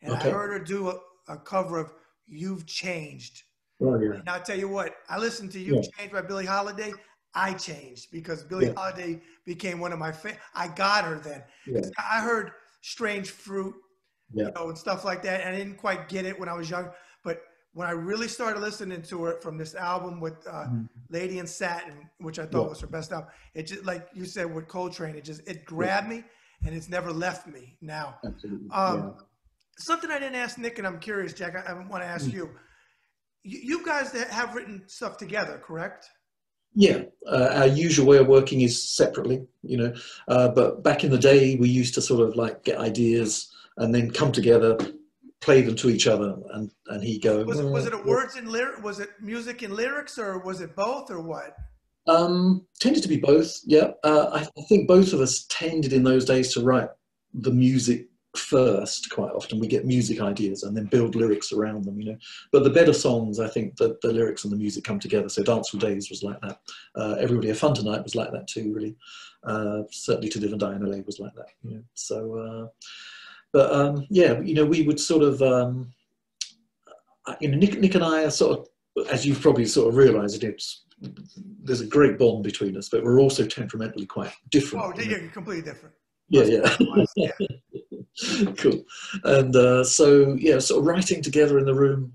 And I okay, heard her do a cover of You've Changed. oh yeah, And I'll tell you what, I listened to You've yeah, Changed by Billie Holiday. I changed because Billie yeah, Holiday became one of my favorite. I got her then. yeah, I heard Strange Fruit, yeah, and stuff like that. And I didn't quite get it when I was young. But when I really started listening to her from this album with mm, Lady in Satin, which I yeah, thought was her best album, it just, like you said with Coltrane, it yeah, grabbed me and it's never left me now. absolutely, yeah. Um, Something I didn't ask Nick, and I'm curious, Jack, I want to ask Mm. you. You guys that have written stuff together, correct? Yeah, our usual way of working is separately, you know, but back in the day, we used to sort of like get ideas and then come together, play them to each other, and he go, Was it a well, words and lyric? Was it music and lyrics, or was it both, or what? tended to be both. Yeah, I think both of us tended in those days to write the music first. Quite often, we get music ideas and then build lyrics around them. You know, but the better songs, I think, that the lyrics and the music come together. So "Dance for Days" was like that. "Everybody Have Fun Tonight" was like that too. Really, certainly "To Live and Die in LA" was like that. You know, so. Yeah, you know, we would sort of. Nick and I are sort of, as you've probably sort of realised, there's a great bond between us, but we're also temperamentally quite different. Oh, yeah, you're completely different. Yeah, yeah. Yeah. Cool. And so, yeah, sort of writing together in the room,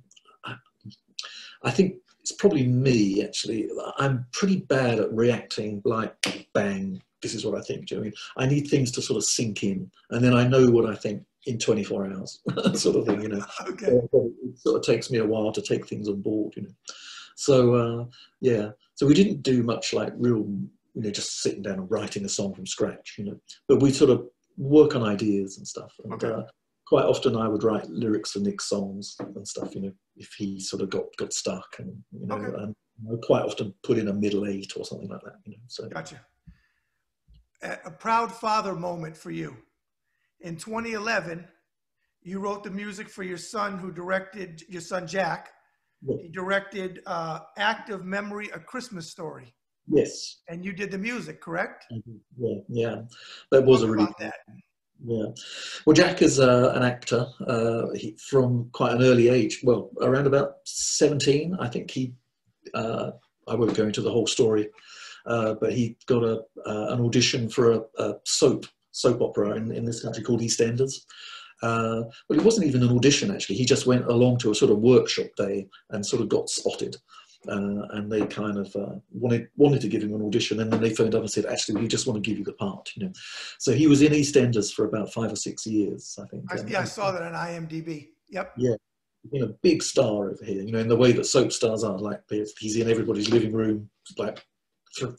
I think it's probably me, actually. I'm pretty bad at reacting like, bang, this is what I think. Do you know what I mean? I need things to sort of sink in, and then I know what I think in 24 hours, sort of thing, you know. Okay. It sort of takes me a while to take things on board, you know. So, yeah, so we didn't do much like real, you know, just sitting down and writing a song from scratch, you know, but we sort of work on ideas and stuff. And quite often I would write lyrics for Nick's songs and stuff, you know, if he sort of got stuck, and, you know, and I quite often put in a middle eight or something like that, you know. So gotcha. A proud father moment for you. In 2011, you wrote the music for your son, who directed, your son Jack. yeah. He directed Act of Memory, A Christmas Story. Yes. And you did the music, correct? Yeah, yeah. That was Talk a really about that. Yeah. Well, Jack is an actor from quite an early age. Well, around about 17, I think I won't go into the whole story, but he got an audition for a soap opera in this country called EastEnders. But it wasn't even an audition, actually. He just went along to a sort of workshop day and sort of got spotted. And they kind of wanted to give him an audition, and then they phoned up and said, actually, we just want to give you the part, you know. So he was in EastEnders for about 5 or 6 years, I think. Yeah, I saw that on IMDb. Yep. Yeah, you know, big star over here, you know, in the way that soap stars are. Like, he's in everybody's living room like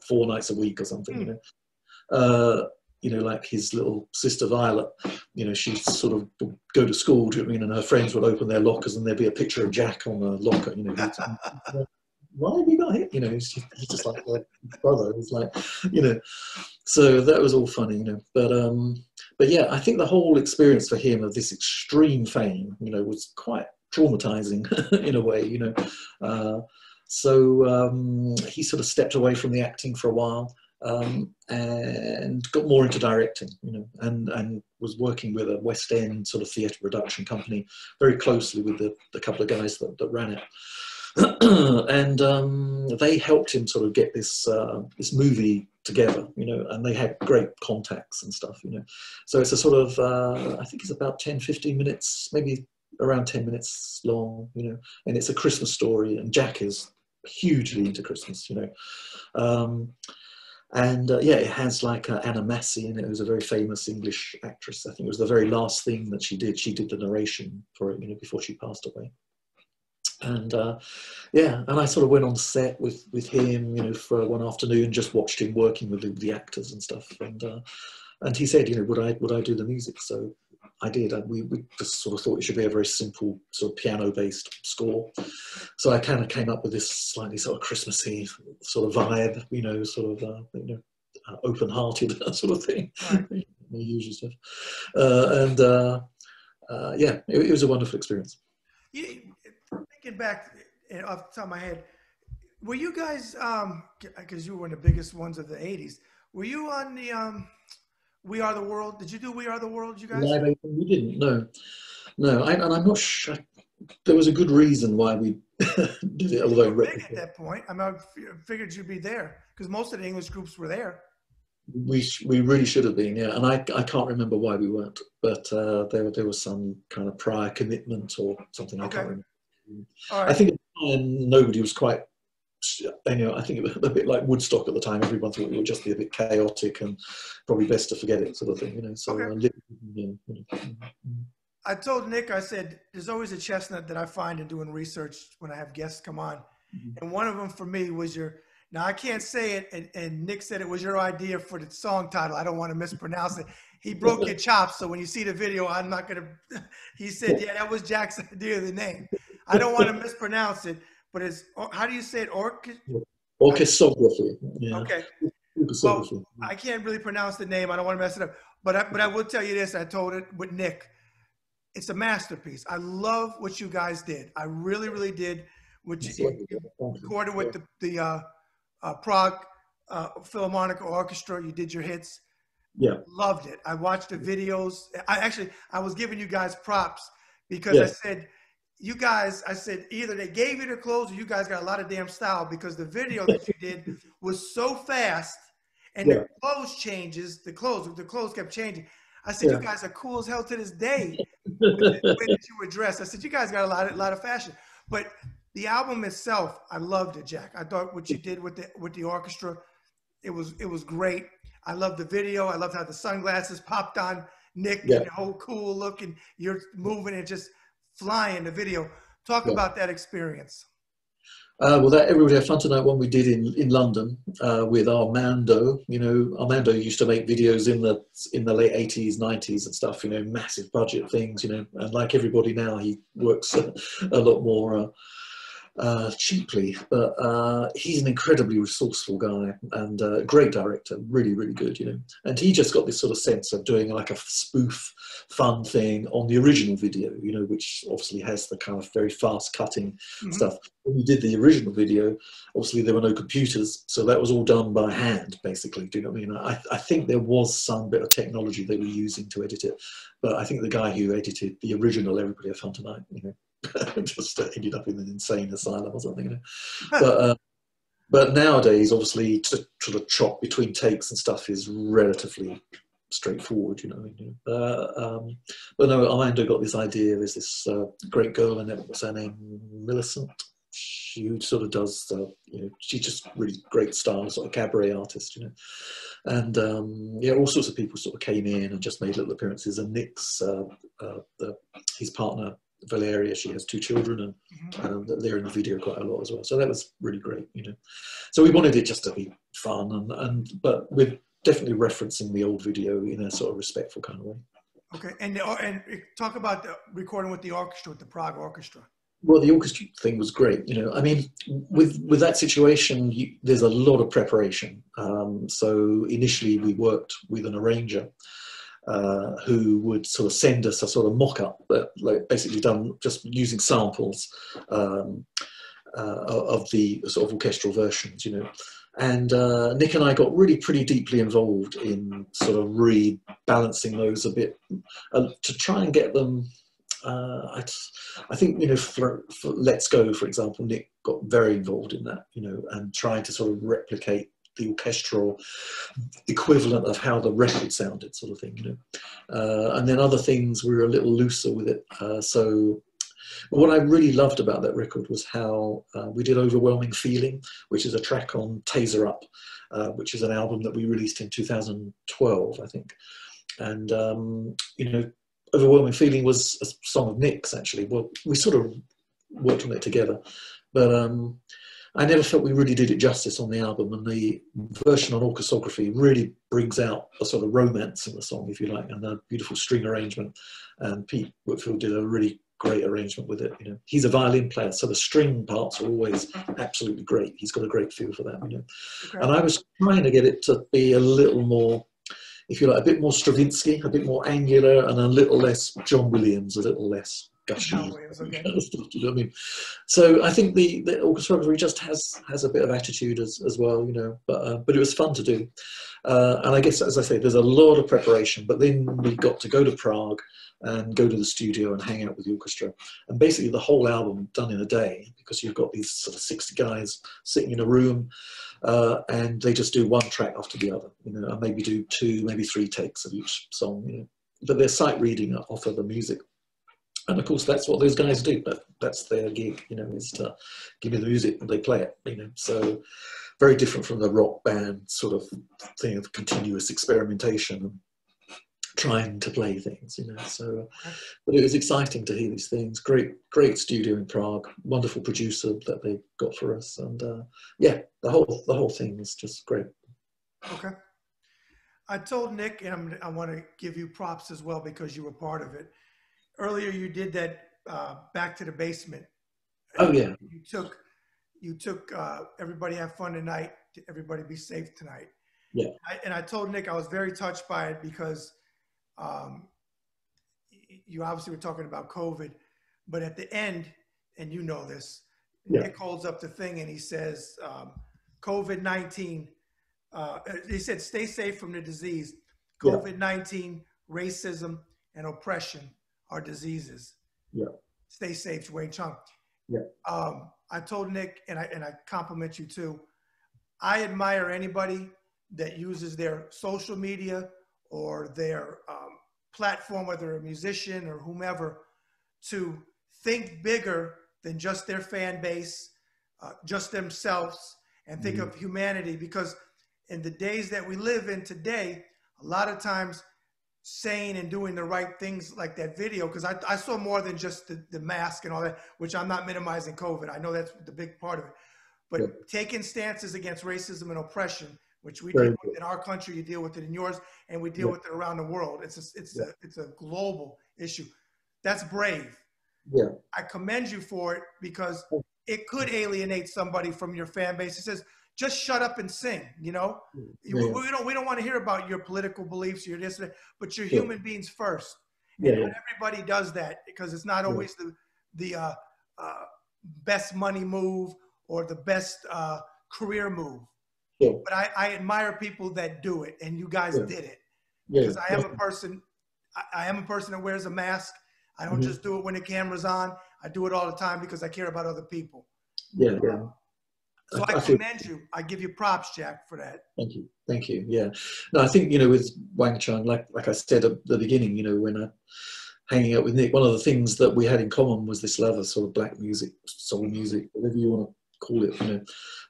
4 nights a week or something, you know. You know, like his little sister Violet, you know, she'd sort of go to school, do you know what I mean? And her friends would open their lockers and there'd be a picture of Jack on the locker, you know. Why have you got him? You know, he's just like a brother. It's like, you know, so that was all funny, you know. But yeah, I think the whole experience for him of this extreme fame, you know, was quite traumatizing in a way, you know. So he sort of stepped away from the acting for a while, and got more into directing, you know, and was working with a West End sort of theatre production company very closely with the couple of guys that ran it. And they helped him sort of get this movie together, you know, and they had great contacts and stuff, you know. So it's a sort of, I think it's about 10, 15 minutes, maybe around 10 minutes long, you know, and it's a Christmas story, and Jack is hugely into Christmas, you know. Yeah, it has like Anna Massey in it, who's a very famous English actress. I think it was the very last thing that she did. She did the narration for it, you know, before she passed away. And yeah, and I sort of went on set with him, you know, for one afternoon, just watched him working with the actors and stuff. And he said, you know, would I do the music? So I did. And we just sort of thought it should be a very simple sort of piano-based score. So I kind of came up with this slightly sort of Christmassy sort of vibe, you know, sort of you know, open-hearted sort of thing, right. The usual stuff. Yeah, it was a wonderful experience. Thinking back off the top of my head, were you guys, because you were one of the biggest ones of the 80s, were you on the We Are the World? Did you do We Are the World, you guys? No, we didn't, no. And I'm not sure. There was a good reason why we did it. Although big at that point, I mean, I figured you'd be there because most of the English groups were there. We really should have been, yeah. And I can't remember why we weren't, but there was some kind of prior commitment or something. Okay. I can't remember. Right. I think at the time nobody was quite, you know, I think it was a bit like Woodstock at the time. Everyone thought it would just be a bit chaotic and probably best to forget it, sort of thing, you know. So okay. You know. I told Nick, I said, there's always a chestnut that I find in doing research when I have guests come on. And one of them for me was now I can't say it, and Nick said it was your idea for the song title. I don't want to mispronounce it. He broke your chops, so when you see the video, I'm not going to, he said, yeah, that was Jack's idea of the name. I don't want to mispronounce it, but it's, how do you say it? Orchesography. Yeah. Okay. Well, I can't really pronounce the name. I don't want to mess it up. But I will tell you this. I told it with Nick. It's a masterpiece. I love what you guys did. I really, really did. Which you recorded with the Prague Philharmonic Orchestra. You did your hits. Yeah. Loved it. I watched the videos. I was giving you guys props because I said, you guys, I said, either they gave you the clothes or you guys got a lot of damn style, because the video that you did was so fast, and the Yeah, clothes changes, the clothes kept changing. I said, you yeah. guys are cool as hell to this day with the way that you were dressed. I said, you guys got a lot of fashion. But the album itself, I loved it, Jack. I thought what you did with the orchestra, it was great. I loved the video. I loved how the sunglasses popped on Nick Yeah, and the whole cool look, and you're moving and just flying the video. Talk yeah. about that experience. Well, that Everybody Have Fun Tonight one we did in London with Armando. You know, Armando used to make videos in the late 80s, 90s and stuff. You know, massive budget things. You know, and like everybody now, he works a lot more cheaply, but he's an incredibly resourceful guy and a great director, really, really good, you know. And he just got this sort of sense of doing like a spoof fun thing on the original video, you know, which obviously has the kind of very fast cutting Mm-hmm. stuff. When we did the original video, obviously there were no computers, so that was all done by hand, basically. Do you know what I mean? I think there was some bit of technology they were using to edit it, but I think the guy who edited the original Everybody Have Fun Tonight, you know, just ended up in an insane asylum or something, you know. But nowadays, obviously, to sort of chop between takes and stuff is relatively straightforward, you know. But no, Armando got this idea. There's this great girl in it. What's her name? Millicent. She sort of does, you know, she's just really great style, sort of cabaret artist, you know. And yeah, all sorts of people sort of came in and just made little appearances. And Nick's, his partner, Valeria, she has 2 children, and they're in the video quite a lot as well. So that was really great, you know. So we wanted it just to be fun, but with definitely referencing the old video in a sort of respectful kind of way. Okay, and talk about the recording with the orchestra, with the Prague Orchestra. Well, the orchestra thing was great, you know. I mean, with that situation, there's a lot of preparation. So initially, we worked with an arranger who would sort of send us a sort of mock-up, but like basically done just using samples of the sort of orchestral versions, you know. And Nick and I got really pretty deeply involved in sort of rebalancing those a bit to try and get them. I think, you know, for Let's Go, for example, Nick got very involved in that, you know, and trying to sort of replicate the orchestral equivalent of how the record sounded, sort of thing, you know. And then other things we were a little looser with it. So what I really loved about that record was how we did Overwhelming Feeling, which is a track on Taser Up, which is an album that we released in 2012, I think. And, you know, Overwhelming Feeling was a song of Nick's, actually. Well, we sort of worked on it together. But I never felt we really did it justice on the album, and the version on orchestrography really brings out a sort of romance in the song, if you like, and a beautiful string arrangement. And Pete Whitfield did a really great arrangement with it. You know, he's a violin player, so the string parts are always absolutely great. He's got a great feel for that, you know. Okay. And I was trying to get it to be a little more, if you like, a bit more Stravinsky, a bit more angular, and a little less John Williams, a little less gushy. Okay. Kind of stuff, do you know what I mean? So I think the orchestrography just has a bit of attitude as well, you know. But it was fun to do, and I guess, as I say, there's a lot of preparation. But then we got to go to Prague and go to the studio and hang out with the orchestra, and basically the whole album done in a day, because you've got these sort of 60 guys sitting in a room. And they just do one track after the other, you know, and maybe do 2, maybe 3 takes of each song, you know. But they're sight reading off of the music. And of course, that's what those guys do. But that's their gig, you know, is to give me the music and they play it, you know. So very different from the rock band sort of thing of continuous experimentation and trying to play things, you know. So, but it was exciting to hear these things. Great studio in Prague, wonderful producer that they got for us, and yeah, the whole thing was just great. Okay. I told Nick, and I want to give you props as well because you were part of it. Earlier, you did that Back to the Basement. Oh yeah. You took Everybody Have Fun Tonight to Everybody Be Safe Tonight. Yeah. And I told Nick I was very touched by it because you obviously were talking about COVID, but at the end, and you know this, yeah. Nick holds up the thing and he says, COVID-19, he said, stay safe from the disease. COVID-19, racism, and oppression are diseases. Yeah. Stay safe, Wang Chung. Yeah. I told Nick, and I compliment you too. I admire anybody that uses their social media or their platform, whether a musician or whomever, to think bigger than just their fan base, just themselves, and think of humanity. Because in the days that we live in today, a lot of times saying and doing the right things like that video, because I saw more than just the mask and all that, which I'm not minimizing COVID. I know that's the big part of it. But taking stances against racism and oppression, which we deal with in our country, you deal with it in yours, and we deal with it around the world. It's a global issue. That's brave. Yeah. I commend you for it, because it could alienate somebody from your fan base. It says, just shut up and sing, you know? We don't want to hear about your political beliefs, your this, but you're human beings first. And not everybody does that, because it's not always the best money move or the best career move. But I admire people that do it, and you guys did it. Because I am a person that wears a mask. I don't just do it when the camera's on. I do it all the time because I care about other people. So I commend you. I give you props, Jack, for that. Thank you. Thank you. Yeah. No, I think, you know, with Wang Chung, like I said at the beginning, you know, when hanging out with Nick, one of the things that we had in common was this love of sort of black music, soul music, whatever you want to call it, you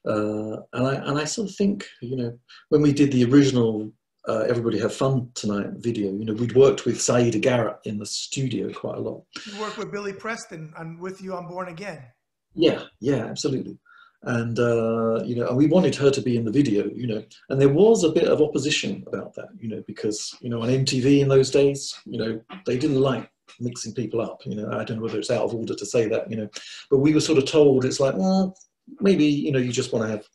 know. And I sort of think, you know, when we did the original Everybody Have Fun Tonight video, you know, we'd worked with Saida Garrett in the studio quite a lot. You worked with Billy Preston with you on Born Again. Yeah, absolutely. And, you know, and we wanted her to be in the video, you know, and there was a bit of opposition about that, you know, because, you know, on MTV in those days, you know, they didn't like mixing people up, you know. I don't know whether it's out of order to say that, you know, but we were sort of told, it's like, well, maybe, you know, you just want to have,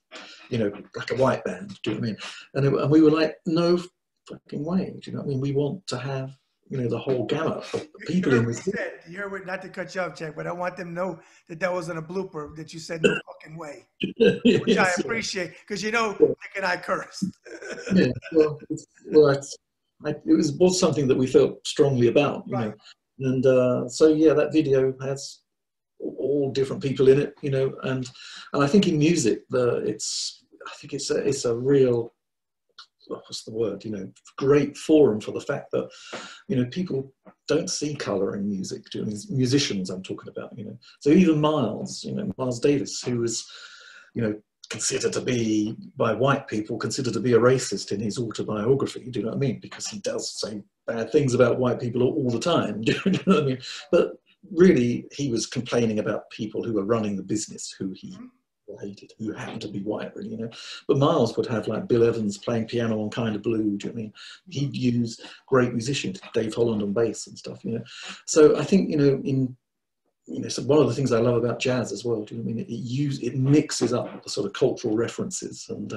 you know, like a white band, do you know what I mean? And we were like, no fucking way, do you know what I mean? We want to have, you know, the whole gamut of people in this. You heard what, not to cut you off, Jack, but I want them to know that that wasn't a blooper, that you said no fucking way, which I appreciate, because, you know, Nick and I cursed. Well, it was something that we felt strongly about, you know. And so, yeah, that video has all different people in it, you know, and I think in music, it's a real, what's the word, you know, great forum for the fact that, you know, people don't see colour in music, musicians I'm talking about, you know. So even Miles, you know, Miles Davis, who was, you know, considered to be, by white people, considered to be a racist in his autobiography, do you know what I mean? Because he does say bad things about white people all the time, do you know what I mean? But really, he was complaining about people who were running the business, who he hated, who happened to be white, really, you know. But Miles would have like Bill Evans playing piano on Kind of Blue, do you know what I mean? He'd use great musicians, Dave Holland on bass and stuff, you know. So I think, you know, so one of the things I love about jazz as well, do you know what I mean? It mixes up the sort of cultural references, and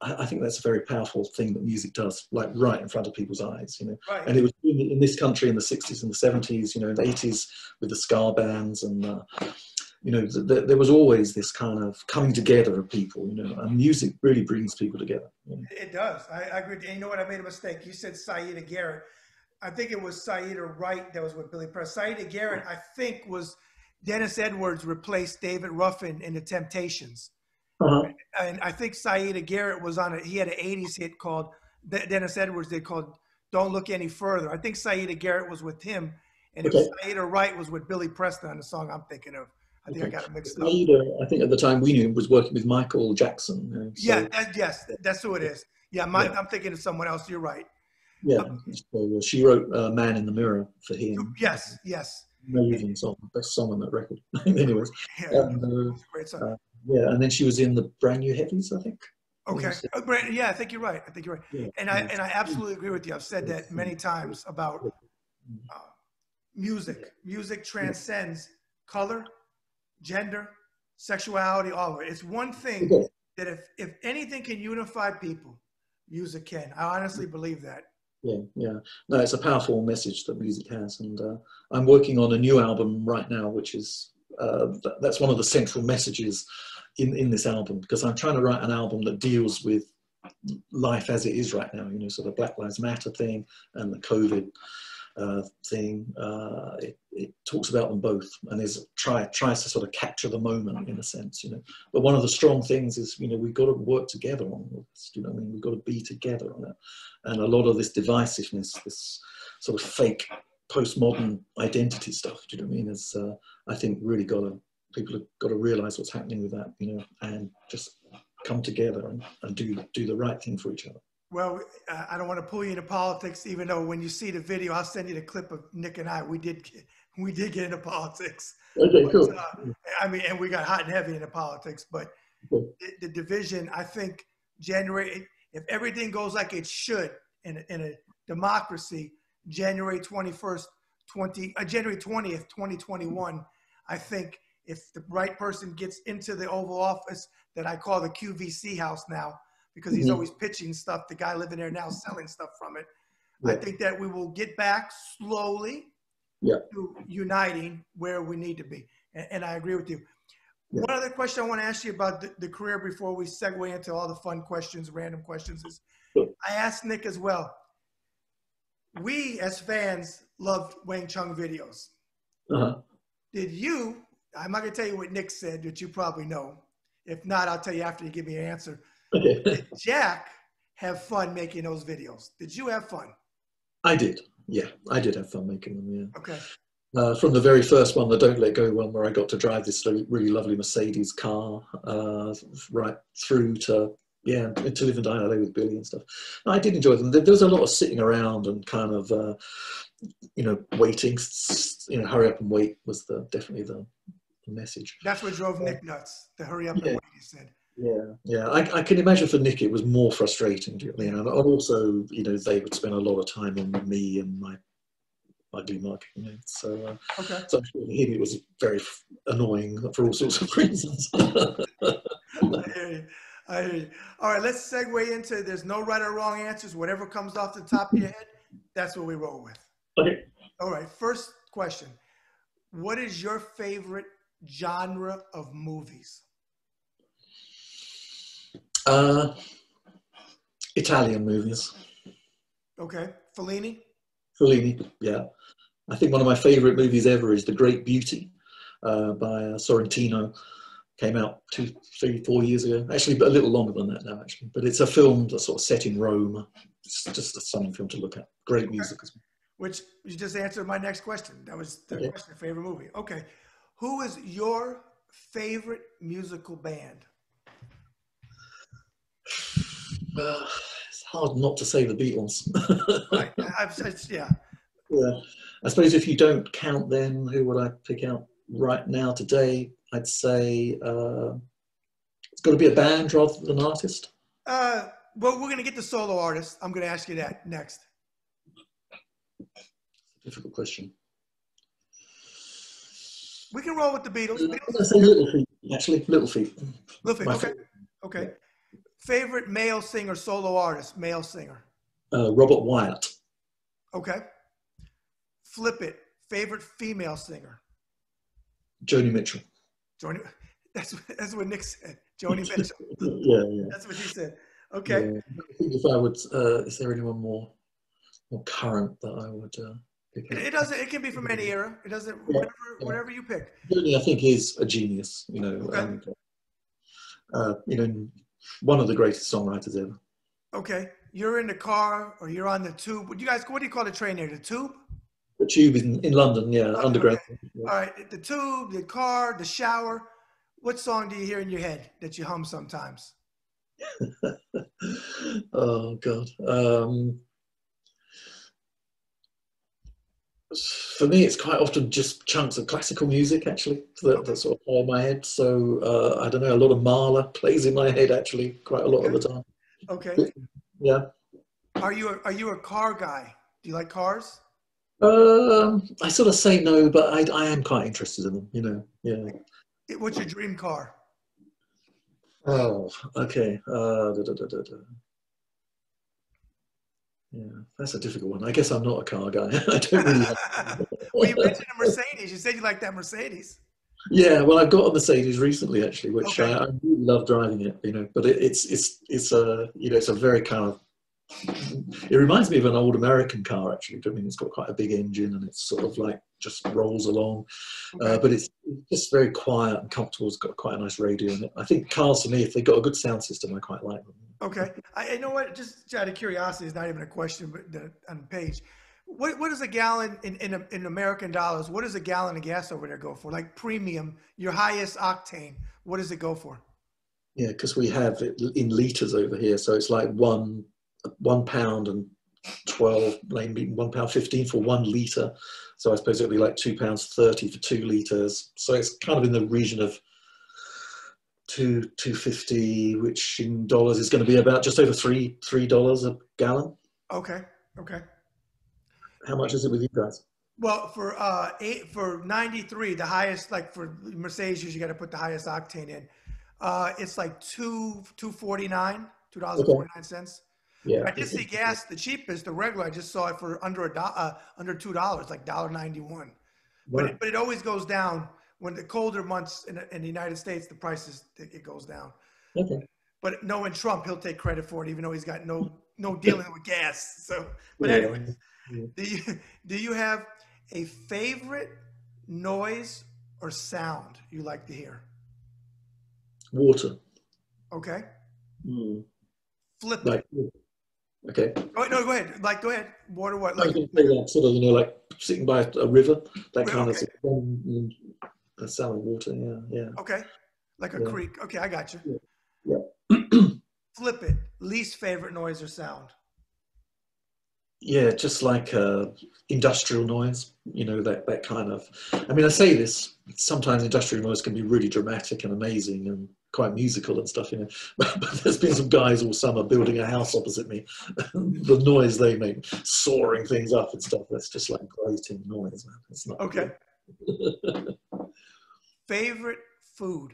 I think that's a very powerful thing that music does, like right in front of people's eyes, you know. And it was in this country in the 60s and the 70s, you know, in the 80s with the ska bands, and you know, there was always this kind of coming together of people, you know, and music really brings people together. You know? It does. I agree. And you know what? I made a mistake. You said Saida Garrett. I think it was Saida Wright that was with Billy Preston. Saida Garrett, I think, was Dennis Edwards replaced David Ruffin in the Temptations. And I think Saida Garrett was on it. He had an 80s hit called, Dennis Edwards did, called Don't Look Any Further. I think Saida Garrett was with him, and Saida Wright was with Billy Preston on the song I'm thinking of. I think I got it mixed up. I think at the time we knew was working with Michael Jackson. You know, so. Yeah, that's who it is. Yeah, I'm thinking of someone else. You're right. Yeah, so she wrote Man in the Mirror for him. Yes. Amazing song, best song on that record. Anyways, great song. Yeah, and then she was in the Brand New Heavies, I think. Okay. Yeah, I think you're right. Yeah. And I absolutely agree with you. I've said that many times about music. Music transcends color, gender, sexuality, all of it. It's one thing that if anything can unify people, music can. I honestly believe that. Yeah. No, it's a powerful message that music has, and I'm working on a new album right now, which is that's one of the central messages in this album, because I'm trying to write an album that deals with life as it is right now, you know, so the Black Lives Matter thing and the COVID thing. It talks about them both, and tries to sort of capture the moment in a sense, you know. But one of the strong things is, you know, we've got to work together on this. You know what I mean? We've got to be together on it. And a lot of this divisiveness, this sort of fake postmodern identity stuff, do you know what I mean? Is I think really people have got to realise what's happening with that, you know, and just come together and do the right thing for each other. Well, I don't want to pull you into politics, even though when you see the video, I'll send you the clip of Nick and I. We did get into politics. Okay, cool. I mean, and we got hot and heavy into politics. But the division, I think, January, if everything goes like it should in a democracy, January 20th, 2021, I think if the right person gets into the Oval Office that I call the QVC house now, because he's always pitching stuff, the guy living there now selling stuff from it. Yeah. I think that we will get back slowly to uniting where we need to be. And I agree with you. Yeah. One other question I want to ask you about the career before we segue into all the fun questions, random questions, is I asked Nick as well. We as fans loved Wang Chung videos. Did you, I'm not going to tell you what Nick said, that you probably know. If not, I'll tell you after you give me an answer. Did Jack have fun making those videos? Did you have fun? I did. Yeah, I did have fun making them. Yeah. Okay. From the very first one, the Don't Let Go one, where I got to drive this really lovely Mercedes car, right through to to Live and Die in LA with Billy and stuff. I did enjoy them. There was a lot of sitting around and kind of, you know, waiting. You know, hurry up and wait was definitely the message. That's what drove Nick nuts. The hurry up and wait, he said. Yeah. I can imagine for Nick it was more frustrating, you know, and also, you know, they would spend a lot of time on me and my ugly mug, you know. So, so I'm sure for him it was very annoying for all sorts of reasons. I hear you. All right, let's segue into there's no right or wrong answers. Whatever comes off the top of your head, that's what we roll with. Okay. All right, first question. What is your favorite genre of movies? Italian movies. Okay. Fellini? Fellini, yeah. I think one of my favorite movies ever is The Great Beauty by Sorrentino. Came out 2, 3, 4 years ago. Actually, a little longer than that now, actually. But it's a film that's sort of set in Rome. It's just a stunning film to look at. Great music as well. Which you just answered my next question. That was the question, favorite movie. Okay. Who is your favorite musical band? It's hard not to say the Beatles. Right. Yeah. I suppose if you don't count them, who would I pick out right now today? I'd say it's got to be a band rather than an artist. Well, we're going to get the solo artist. I'm going to ask you that next. Difficult question. We can roll with the Beatles. I'm going to say Little Feat, actually. Little Feat. Little Feat, okay. Favorite male singer, solo artist, male singer? Robert Wyatt. Okay. Flip it. Favorite female singer? Joni Mitchell. That's what Nick said. Joni Mitchell. Yeah. That's what he said. Okay. Yeah. I think if I would, is there anyone more current that I would pick up? It doesn't. It can be from any era. It doesn't. Whatever you pick. Joni, I think, is a genius. You know, and you know, one of the greatest songwriters ever. Okay. You're in the car or you're on the tube. What do you call the train there? The tube? The tube in London, underground. Okay. Yeah. All right, the tube, the car, the shower. What song do you hear in your head that you hum sometimes? Oh, God. For me, it's quite often just chunks of classical music, actually, that sort of play in my head. So, I don't know, a lot of Mahler plays in my head, actually, quite a lot of the time. Okay. Yeah. Are you a car guy? Do you like cars? I sort of say no, but I am quite interested in them, you know. Yeah. What's your dream car? Oh, okay. Yeah, that's a difficult one. I guess I'm not a car guy. I don't really have... Well, you mentioned a Mercedes. You said you like that Mercedes. Yeah, well, I've got a Mercedes recently, actually, which I really love driving it, you know. But it's a, you know, it's a very kind of It reminds me of an old American car, actually. I mean, it's got quite a big engine and it's sort of like just rolls along. Okay. But it's just very quiet and comfortable. It's got quite a nice radio in it. I think cars, for me, if they've got a good sound system, I quite like them. Okay. I know what, just out of curiosity, it's not even a question, but on the page. What is a gallon in American dollars? What does a gallon of gas over there go for? Like premium, your highest octane, what does it go for? Yeah, because we have it in litres over here. So it's like £1 and 12, maybe £1.15 for 1 litre. So I suppose it'll be like £2.30 for 2 litres. So it's kind of in the region of $2.50, which in dollars is going to be about just over $3 a gallon. Okay. Okay. How much is it with you guys? Well, for 93, the highest, like for Mercedes, you got to put the highest octane in. It's like $2.49, $2.49. Yeah. I did see gas, the cheapest, the regular. I just saw it for under $2, like $1.91. Right. But it always goes down when the colder months in the United States. The prices it goes down. Okay. But knowing Trump, he'll take credit for it, even though he's got no dealing with gas. So, but Yeah. anyway, Yeah. do you have a favorite noise or sound you like to hear? Water. Okay. Mm. Flip Like, it. okay. Oh, no, go ahead. Like, go ahead. Water, what? I was Like, going to say that sort of, like sitting by a river, that kind okay. of sound of water. Yeah, yeah. Okay. Like a Yeah. creek. Okay, I got you. Yeah. Yeah. Flip it. Least favorite noise or sound. Yeah, just like industrial noise, that kind of. I mean, I say this, sometimes industrial noise can be really dramatic and amazing and quite musical and stuff, But there's been some guys all summer building a house opposite me. The noise they make, soaring things up and stuff, that's just like grating noise, man. It's not Okay. good. Favorite food.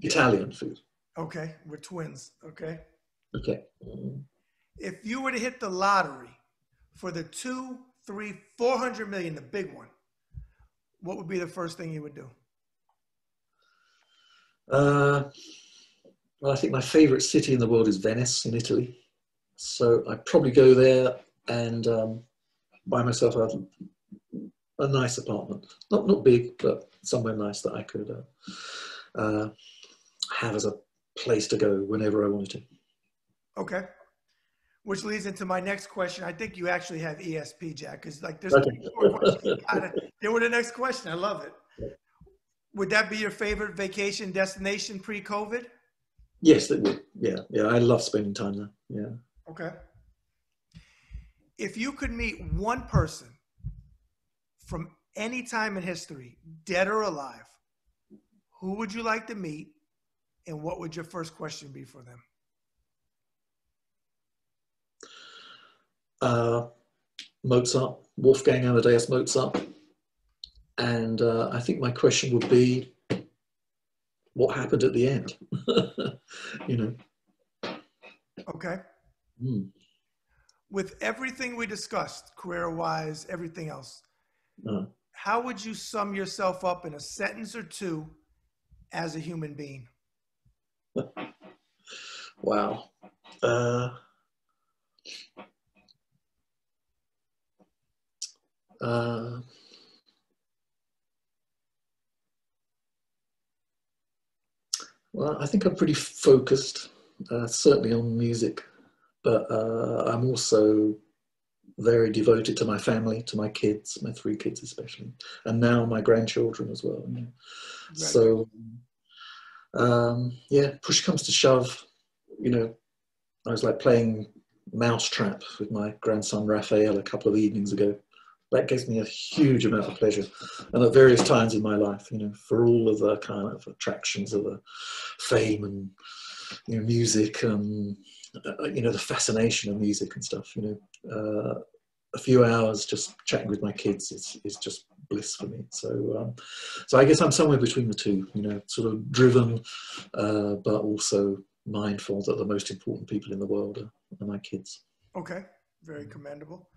Italian food. Okay, we're twins. Okay. Okay. If you were to hit the lottery for the 2, 3, 400 million, the big one, what would be the first thing you would do? Well, I think my favorite city in the world is Venice in Italy. So I'd probably go there and buy myself a nice apartment. Not big, but somewhere nice that I could have as a place to go whenever I wanted to. Okay. Which leads into my next question. I think you actually have ESP, Jack, because like there's Okay. 4 questions. They were the next question. I love it. Would that be your favorite vacation destination pre-COVID? Yes, it would. Yeah, yeah. I love spending time there. Yeah. Okay. If you could meet one person from any time in history, dead or alive, who would you like to meet, and what would your first question be for them? Mozart, Wolfgang Amadeus Mozart. And I think my question would be, what happened at the end? Okay. Mm. With everything we discussed, career-wise, everything else, how would you sum yourself up in a sentence or two as a human being? Wow. Well, I think I'm pretty focused, certainly on music, but I'm also very devoted to my family, to my kids, my 3 kids especially, and now my grandchildren as well. Right. So, yeah, push comes to shove, I was like playing Mousetrap with my grandson Raphael a couple of evenings ago. That gives me a huge amount of pleasure. And at various times in my life, for all of the kind of attractions of the fame and, music and, the fascination of music and stuff, a few hours just chatting with my kids is just bliss for me. So I guess I'm somewhere between the two, sort of driven, but also mindful that the most important people in the world are my kids. Okay, very commendable.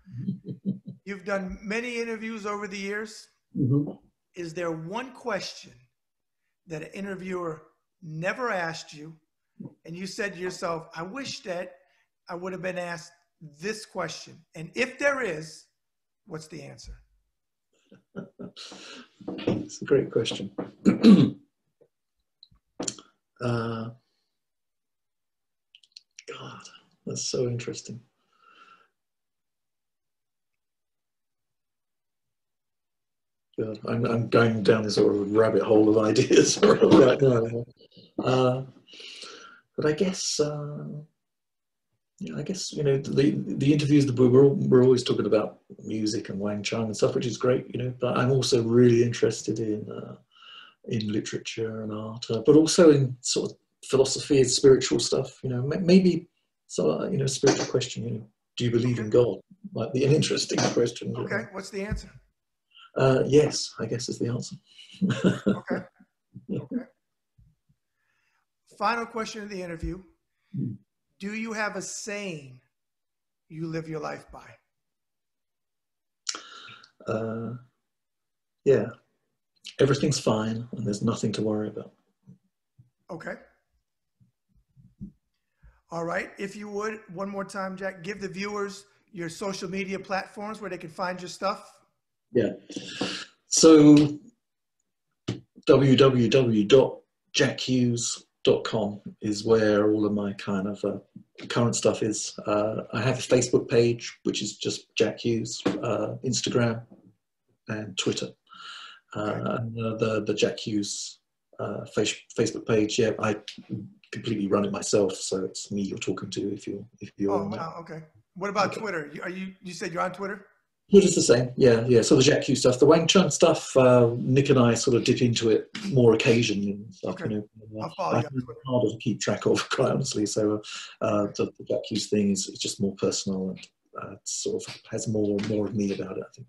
You've done many interviews over the years. Mm-hmm. Is there one question that an interviewer never asked you, and you said to yourself, I wish that I would have been asked this question. And if there is, what's the answer? It's a great question. God, that's so interesting. God, I'm going down this sort of rabbit hole of ideas right now. But I guess, the interviews that we're always talking about music and Wang Chung and stuff, which is great, But I'm also really interested in literature and art, but also in sort of philosophy and spiritual stuff. Maybe spiritual question. Do you believe in God? Might be an interesting question. Okay, what's the answer? Yes, I guess is the answer. Okay. Okay. Final question of the interview. Do you have a saying you live your life by? Yeah. Everything's fine and there's nothing to worry about. Okay. All right. If you would, one more time, Jack, give the viewers your social media platforms where they can find your stuff. Yeah. So www.jackhues.com is where all of my kind of current stuff is. I have a Facebook page, which is just Jack Hues, Instagram and Twitter. And the Jack Hues Facebook page, yeah, I completely run it myself, so it's me you're talking to if you're Oh, wow, okay. What about Twitter? You said you're on Twitter? Twitter's the same, yeah. So the Jack Hughes stuff, the Wang Chung stuff, Nick and I sort of dip into it more occasionally and stuff. Okay. I'll follow you on Twitter. It's harder to keep track of, quite honestly. So the Jack Hughes thing is just more personal and sort of has more of me about it, I think.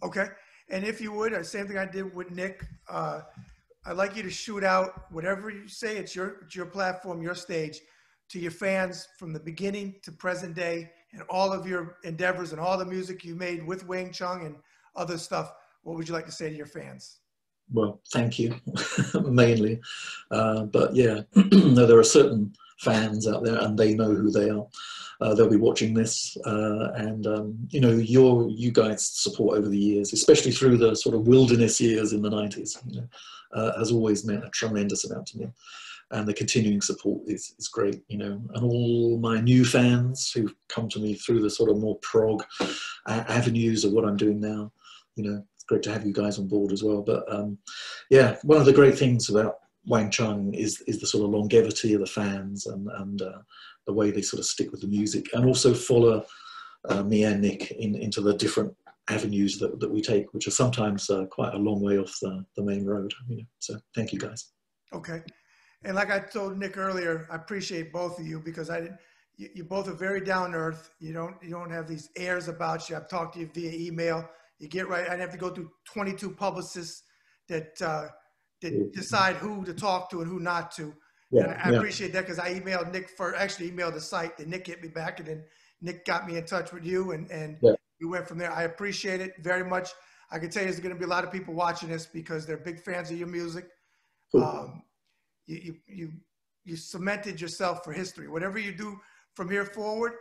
Okay. And if you would, same thing I did with Nick. I'd like you to shoot out whatever you say. It's your platform, your stage, to your fans from the beginning to present day, and all of your endeavors and all the music you made with Wang Chung and other stuff. What would you like to say to your fans? Well, thank you, mainly. But yeah, no, there are certain fans out there, and they know who they are. They'll be watching this, and you guys' support over the years, especially through the sort of wilderness years in the 90s, has always meant a tremendous amount to me. And the continuing support is great, and all my new fans who've come to me through the sort of more prog avenues of what I'm doing now, it's great to have you guys on board as well. But yeah, one of the great things about Wang Chung is the sort of longevity of the fans and the way they sort of stick with the music and also follow me and Nick into the different avenues that we take, which are sometimes quite a long way off the main road. So thank you guys. Okay. And like I told Nick earlier, I appreciate both of you because you both are very down to earth. You don't have these airs about you. I've talked to you via email. You get right. I'd have to go through 22 publicists that decide who to talk to and who not to. Yeah, and I appreciate that because I emailed Nick actually emailed the site, then Nick hit me back, and then Nick got me in touch with you, and we went from there. I appreciate it very much. I can tell you there's going to be a lot of people watching this because they're big fans of your music. Cool. You cemented yourself for history. Whatever you do from here forward,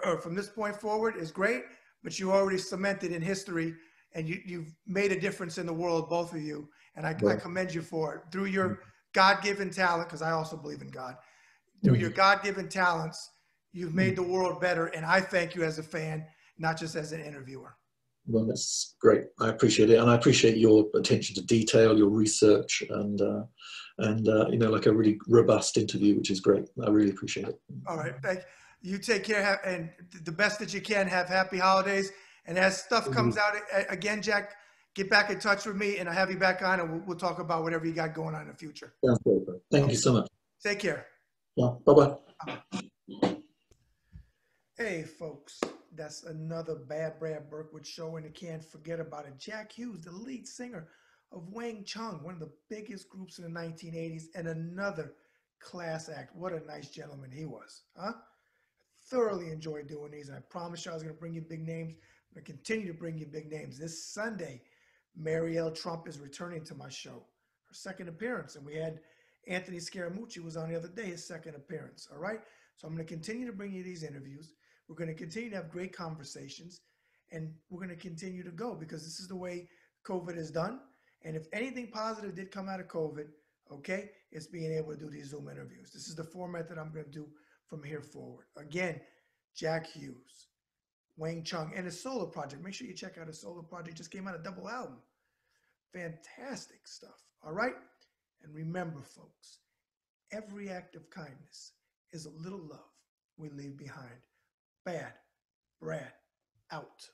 or from this point forward, is great. But you already cemented in history, and you've made a difference in the world, both of you. And I commend you for it through your God-given talent, because I also believe in God. Through your God-given talents, you've made the world better, and I thank you as a fan, not just as an interviewer. Well, that's great. I appreciate it, and I appreciate your attention to detail, your research, and like a really robust interview, which is great. I really appreciate it. All right, thank you. You take care, and the best that you can. Have happy holidays, and as stuff comes out again, Jack, get back in touch with me, and I'll have you back on, and we'll talk about whatever you got going on in the future. Sounds great, bro. Thank you so much. Take care. Yeah, bye-bye. Hey, folks, that's another Bad Brad Berkwood show, and you can't forget about it. Jack Hues, the lead singer of Wang Chung, one of the biggest groups in the 1980s, and another class act. What a nice gentleman he was, huh? Thoroughly enjoyed doing these, and I promised you I was going to bring you big names. I'm going to continue to bring you big names. This Sunday, Marielle Trump is returning to my show, her second appearance, and we had Anthony Scaramucci was on the other day, his second appearance, all right? So I'm going to continue to bring you these interviews. We're going to continue to have great conversations, and we're going to continue to go because this is the way COVID is done. And if anything positive did come out of COVID, okay, it's being able to do these Zoom interviews. This is the format that I'm going to do from here forward. Again, Jack Hues, Wang Chung, and his solo project. Make sure you check out his solo project. Just came out a double album. Fantastic stuff. All right? And remember, folks, every act of kindness is a little love we leave behind. Bad Brad out.